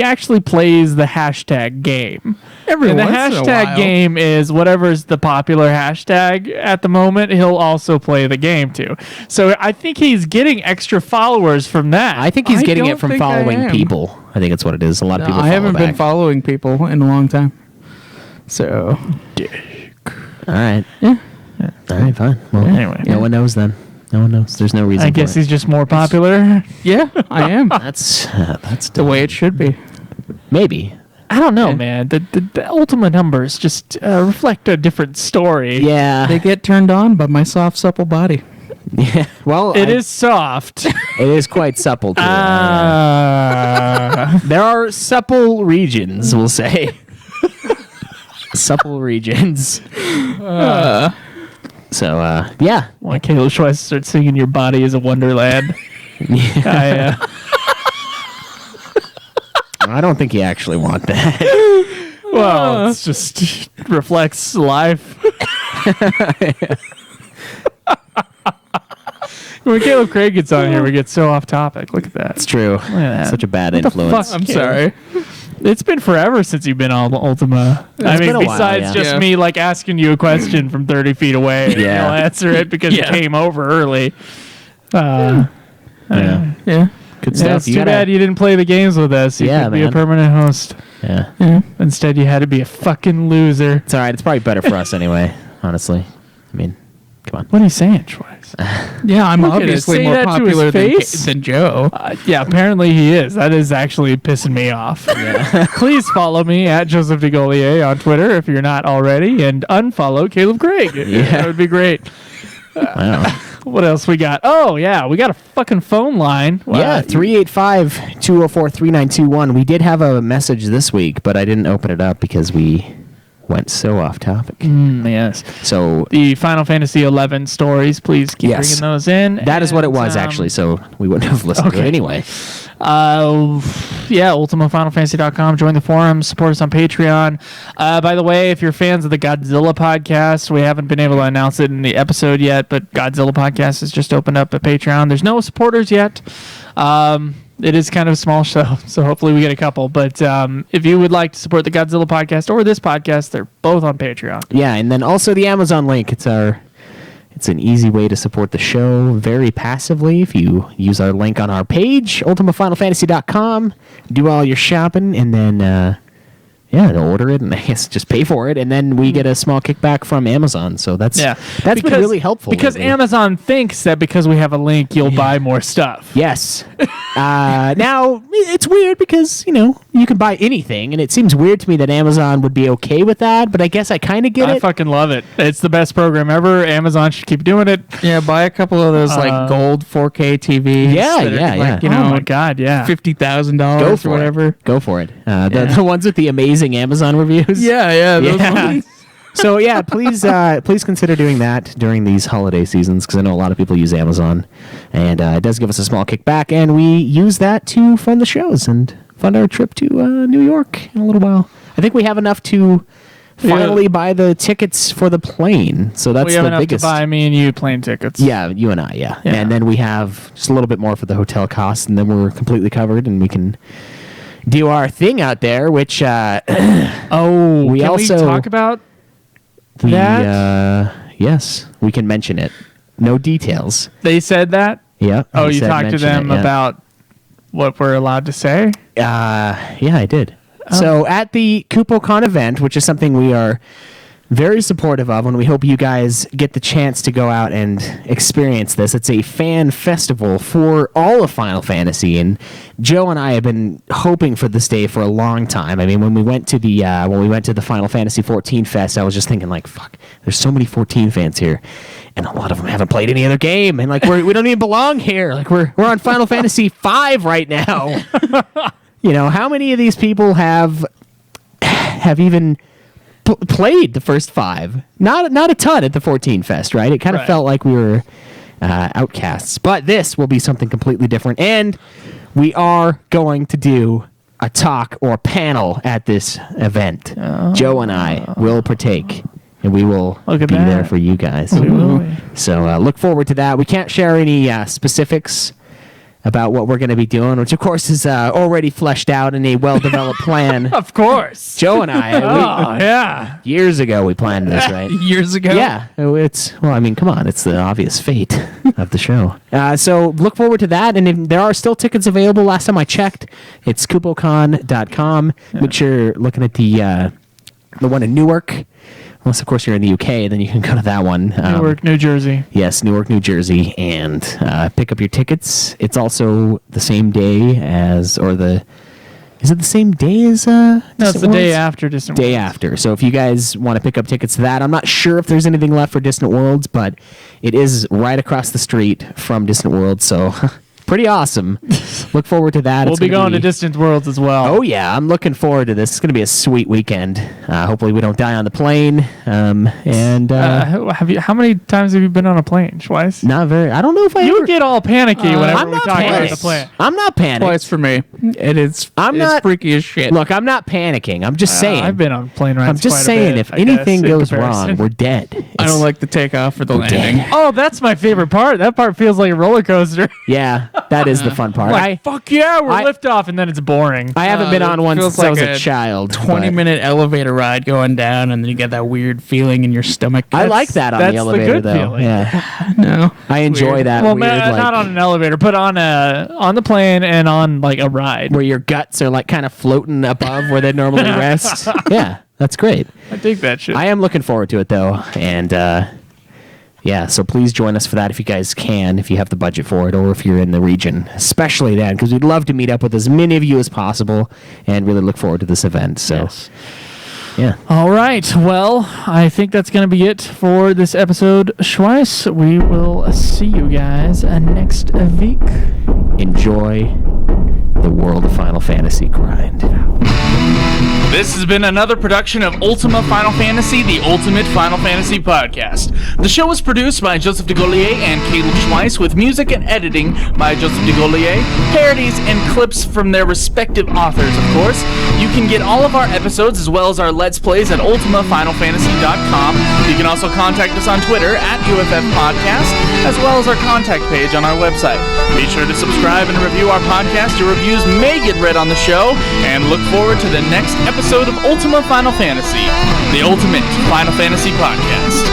actually plays the hashtag game. Every And the once in a hashtag while. game is whatever's the popular hashtag at the moment. He'll also play the game too. So I think he's getting extra followers from that. I think he's I getting don't it from think I following am. people. I think that's what it is. A lot of people I haven't follow been back. following people in a long time. So, All right. yeah. All right, fine. Well, Anyway. no one knows then. No one knows. There's no reason I guess for it. he's just more popular. Yeah, I am. That's The way it should be. maybe. I don't know, Yeah. man. The Ultima numbers just reflect a different story. Yeah. They get turned on by my soft, supple body. Yeah. Well, It is soft. It is quite supple too. Ah. There are supple regions, we'll say. Supple regions. So, yeah. Why Caleb Schweiss start singing "Your Body Is a Wonderland"? I don't think you actually want that. Well, it's just reflects life. When Caleb Craig gets on here, we get so off topic. Look at that. It's true. at that. Such a bad What the influence. fuck? I'm sorry. It's been forever since you've been on Ultima. I been mean, a while, besides yeah. just Yeah. me like asking you a question from 30 feet away, and Yeah. you'll answer it because Yeah. you came over early. Yeah. Yeah. Good Yeah, stuff. it's too bad you didn't play the games with us. You Yeah, could be a man. permanent host. Yeah. Instead, you had to be a fucking loser. It's all right. It's probably better for us anyway, honestly. I mean, come on. What are you saying, Schweiss? Yeah, I'm Look at it. obviously Say more that to his popular face. than Joe. Yeah, apparently he is. That is actually pissing me off. Please follow me at Joseph DeGolier on Twitter if you're not already, and unfollow Caleb Craig. That would be great. Wow. What else we got? Oh, yeah, we got a fucking phone line. Wow. Yeah, 385-204-3921. We did have a message this week, but I didn't open it up because we went so off topic. Yes. So The Final Fantasy XI stories, please keep Yes. bringing those in. that is what it And, was, actually, so we wouldn't have listened to it okay. anyway. Yeah, UltimaFinalFantasy.com. Join the forum. Support us on Patreon. By the way, if you're fans of the Godzilla podcast, we haven't been able to announce it in the episode yet, but Godzilla podcast has just opened up at Patreon. There's no supporters yet. It is kind of a small show, so hopefully we get a couple. But if you would like to support the Godzilla podcast or this podcast, they're both on Patreon. Yeah, and then also the Amazon link. It's an easy way to support the show very passively if you use our link on our page, ultimafinalfantasy.com. Do all your shopping, and then order it, and I guess just pay for it, and then we get a small kickback from Amazon. So that's been really helpful. Because lately. Amazon thinks that because we have a link, you'll buy more stuff. Yes. Now, it's weird because, you can buy anything, and it seems weird to me that Amazon would be okay with that, but I guess I kind of get I it. fucking love it. It's the best program ever. Amazon should keep doing it. Yeah, buy a couple of those like gold 4K TVs. Yeah, that are, yeah, like, yeah. You know, Oh my god, yeah. $50,000 Go or for whatever. it. Go for it. The ones with the amazing Amazon reviews. Yeah, those Yeah. ones. So yeah, please consider doing that during these holiday seasons because I know a lot of people use Amazon, and it does give us a small kickback, and we use that to fund the shows and fund our trip to New York in a little while. I think we have enough to finally buy the tickets for the plane, so that's we have the enough biggest. to buy me and you plane tickets. Yeah, you and I, yeah. And then we have just a little bit more for the hotel costs, and then we're completely covered, and we can do our thing out there, which Oh, we can also we talk about that? Yes, we can mention it. No details. They said that? Yeah. Oh, he you said talked to mention them it, yeah. about what we're allowed to say? Yeah, I did. So at the KupoCon event, which is something we are very supportive of, and we hope you guys get the chance to go out and experience this. It's a fan festival for all of Final Fantasy, and Joe and I have been hoping for this day for a long time. I mean, when we went to the Final Fantasy XIV fest, I was just thinking like, fuck, there's so many 14 fans here, and a lot of them haven't played any other game, and like we don't even belong here. Like we're on Final Fantasy V right now. You know, how many of these people have even played the first 5? Not a ton at the 14 Fest, right? It kind of felt like we were outcasts. But this will be something completely different, and we are going to do a talk or panel at this event. Joe and I will partake, and we will be there for you guys. We will. So look forward to that. We can't share any specifics about what we're going to be doing, which of course is already fleshed out in a well-developed plan. Of course. Joe and I, Yeah. years ago we planned this, right? Years ago. Yeah, come on, it's the obvious fate of the show. So look forward to that, and if there are still tickets available. Last time I checked, it's kupocon.com. Make sure you're looking at the one in Newark. Unless, of course, you're in the UK, then you can go to that one. Newark, New Jersey. Yes, Newark, New Jersey, and pick up your tickets. It's also the same day as, is it the same day as No, it's Distant the day Worlds? after Distant Day Worlds. after. So if you guys want to pick up tickets to that, I'm not sure if there's anything left for Distant Worlds, but it is right across the street from Distant Worlds, so pretty awesome. Look forward to that. We'll It's be gonna going to Distant Worlds as well. Oh yeah, I'm looking forward to this. It's going to be a sweet weekend. Hopefully we don't die on the plane. How many times have you been on a plane? Twice? Not very. I don't know if I You ever get all panicky whenever I'm we not talk about panicked. the plane. I'm not panicked. Twice for me. It's not- freaky as shit. Look, I'm not panicking. I'm just saying. I've been on plane rides. I'm just quite a saying, bit, if I guess, anything in goes comparison. wrong, we're dead. I don't like the takeoff or the landing. Oh, that's my favorite part. That part feels like a roller coaster. Yeah, that is the fun part. Like, fuck yeah, we're liftoff, and then it's boring. I haven't been it on one feels since I was like a a child. 20-minute elevator ride going down, and then you get that weird feeling in your stomach. I like that on that's the the elevator, good though. feeling. Yeah, No. I enjoy weird. that well, weird, not on an elevator, but on the plane and on like a ride. where your guts are like kind of floating above where they normally rest. Yeah, that's great. I dig that shit. I am looking forward to it though, and yeah, so please join us for that if you guys can, if you have the budget for it, or if you're in the region, especially then, because we'd love to meet up with as many of you as possible, and really look forward to this event. So, Yes. yeah, All right. Well, I think that's going to be it for this episode, Schweiss. We will see you guys next week. enjoy the world of Final Fantasy grind. This has been another production of Ultima Final Fantasy, the Ultimate Final Fantasy Podcast. The show was produced by Joseph DeGollier and Kaleb Schweiss, with music and editing by Joseph DeGollier, parodies and clips from their respective authors, of course. You can get all of our episodes as well as our Let's Plays at ultimafinalfantasy.com. You can also contact us on Twitter at UFF Podcast, as well as our contact page on our website. Be sure to subscribe and review our podcast. Your reviews may get read on the show, and look forward to the next episode of Ultima Final Fantasy, the Ultimate Final Fantasy Podcast.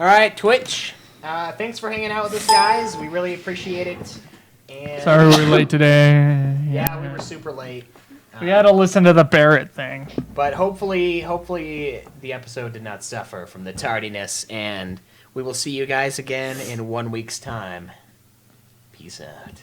All right, Twitch. Thanks for hanging out with us, guys. We really appreciate it. And Sorry we're late today. yeah, we were super late. We had to listen to the Barrett thing. But hopefully the episode did not suffer from the tardiness, and we will see you guys again in 1 week's time. Peace out.